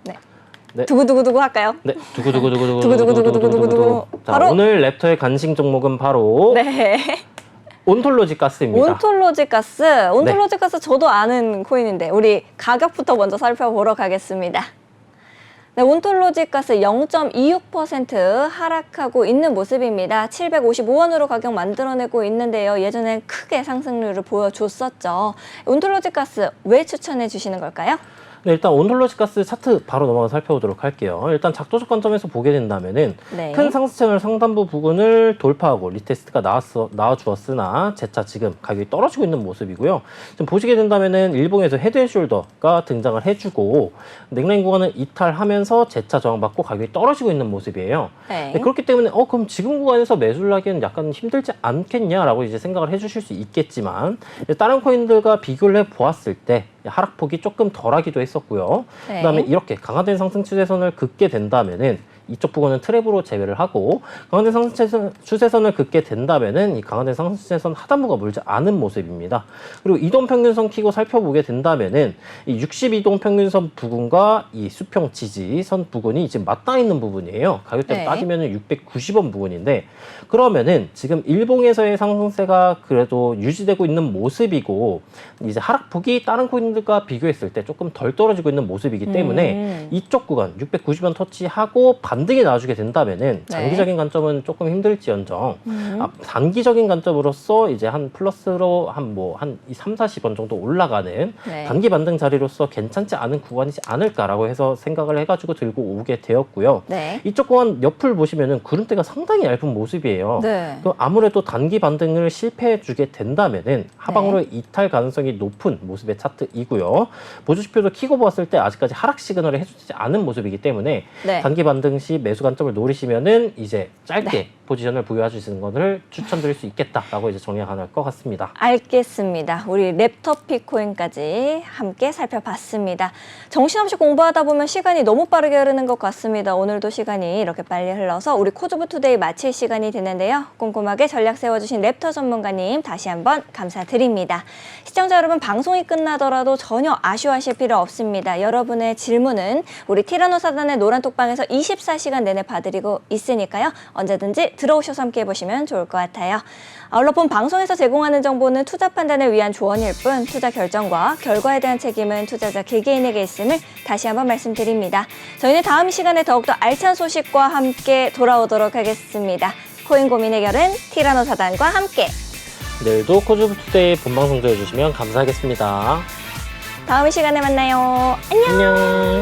네. 네. 두구두구두구 할까요? 네, 두구두구두구두구. 두구두구두구두구두구두구. 자, 바로 오늘 랩터의 간식 종목은 바로 네. 온톨로지 가스입니다. 온톨로지 가스. 온톨로지 가스 저도 아는 코인인데 우리 가격부터 먼저 살펴보러 가겠습니다. 네, 온톨로지 가스 0.26% 하락하고 있는 모습입니다. 755원으로 가격 만들어내고 있는데요. 예전엔 크게 상승률을 보여줬었죠. 온톨로지 가스 왜 추천해 주시는 걸까요? 네, 일단 온톨로지 가스 차트 바로 넘어가서 살펴보도록 할게요. 일단 작도적 관점에서 보게 된다면은 네. 큰 상승 채널 상단부 부근을 돌파하고 리테스트가 나와주었으나 재차 지금 가격이 떨어지고 있는 모습이고요. 좀 보시게 된다면은 일봉에서 헤드앤숄더가 등장을 해주고 넥라인 구간을 이탈하면서 재차 저항받고 가격이 떨어지고 있는 모습이에요. 네. 네, 그렇기 때문에 그럼 지금 구간에서 매수를 하기에는 약간 힘들지 않겠냐라고 이제 생각을 해주실 수 있겠지만 다른 코인들과 비교를 해보았을 때 하락폭이 조금 덜하기도 했었고요. 네. 그다음에 이렇게 강화된 상승 추세선을 긋게 된다면은 이쪽 부분은 트랩으로 제외를 하고 강화된 상승 추세선을 긋게 된다면은 이 강화된 상승 추세선 하단부가 물지 않은 모습입니다. 그리고 이동 평균선 키고 살펴보게 된다면은 이 62동 평균선 부근과 이 수평 지지선 부근이 지금 맞닿아 있는 부분이에요. 가격대로 네. 따지면은 690원 부근인데 그러면은 지금 일봉에서의 상승세가 그래도 유지되고 있는 모습이고 이제 하락폭이 다른 코인들과 비교했을 때 조금 덜 떨어지고 있는 모습이기 때문에 이쪽 구간 690원 터치하고 반등이 나와주게 된다면은 장기적인 관점은 조금 힘들지언정 단기적인 관점으로서 이제 한 플러스로 한 3, 40원 정도 올라가는 네. 단기 반등 자리로서 괜찮지 않은 구간이지 않을까라고 해서 생각을 해가지고 들고 오게 되었고요. 네. 이쪽 구간 옆을 보시면은 구름대가 상당히 얇은 모습이에요. 네. 그 아무래도 단기 반등을 실패해주게 된다면은 하방으로 이탈 가능성이 높은 모습의 차트이고요. 보조지표도 키고 보았을 때 아직까지 하락 시그널을 해주지 않은 모습이기 때문에 네. 단기 반등 시 매수 관점을 노리시면은 이제 짧게 포지션을 부여해 주시는 것을 추천드릴 수 있겠다라고 이제 정리가 가능할 것 같습니다. 알겠습니다. 우리 랩터피 코인까지 함께 살펴봤습니다. 정신없이 공부하다 보면 시간이 너무 빠르게 흐르는 것 같습니다. 오늘도 시간이 이렇게 빨리 흘러서 우리 코즈부 투데이 마칠 시간이 되는데요. 꼼꼼하게 전략 세워주신 랩터 전문가님 다시 한번 감사드립니다. 시청자 여러분, 방송이 끝나더라도 전혀 아쉬워하실 필요 없습니다. 여러분의 질문은 우리 티라노사단의 노란톡방에서 24시간 내내 봐드리고 있으니까요. 언제든지 들어오셔서 함께 해보시면 좋을 것 같아요. 아울러 본 방송에서 제공하는 정보는 투자 판단을 위한 조언일 뿐 투자 결정과 결과에 대한 책임은 투자자 개개인에게 있음을 다시 한번 말씀드립니다. 저희는 다음 시간에 더욱더 알찬 소식과 함께 돌아오도록 하겠습니다. 코인 고민 해결은 티라노 사단과 함께. 내일도 코주투데이 본방송 들어주시면 감사하겠습니다. 다음 시간에 만나요. 안녕. 안녕.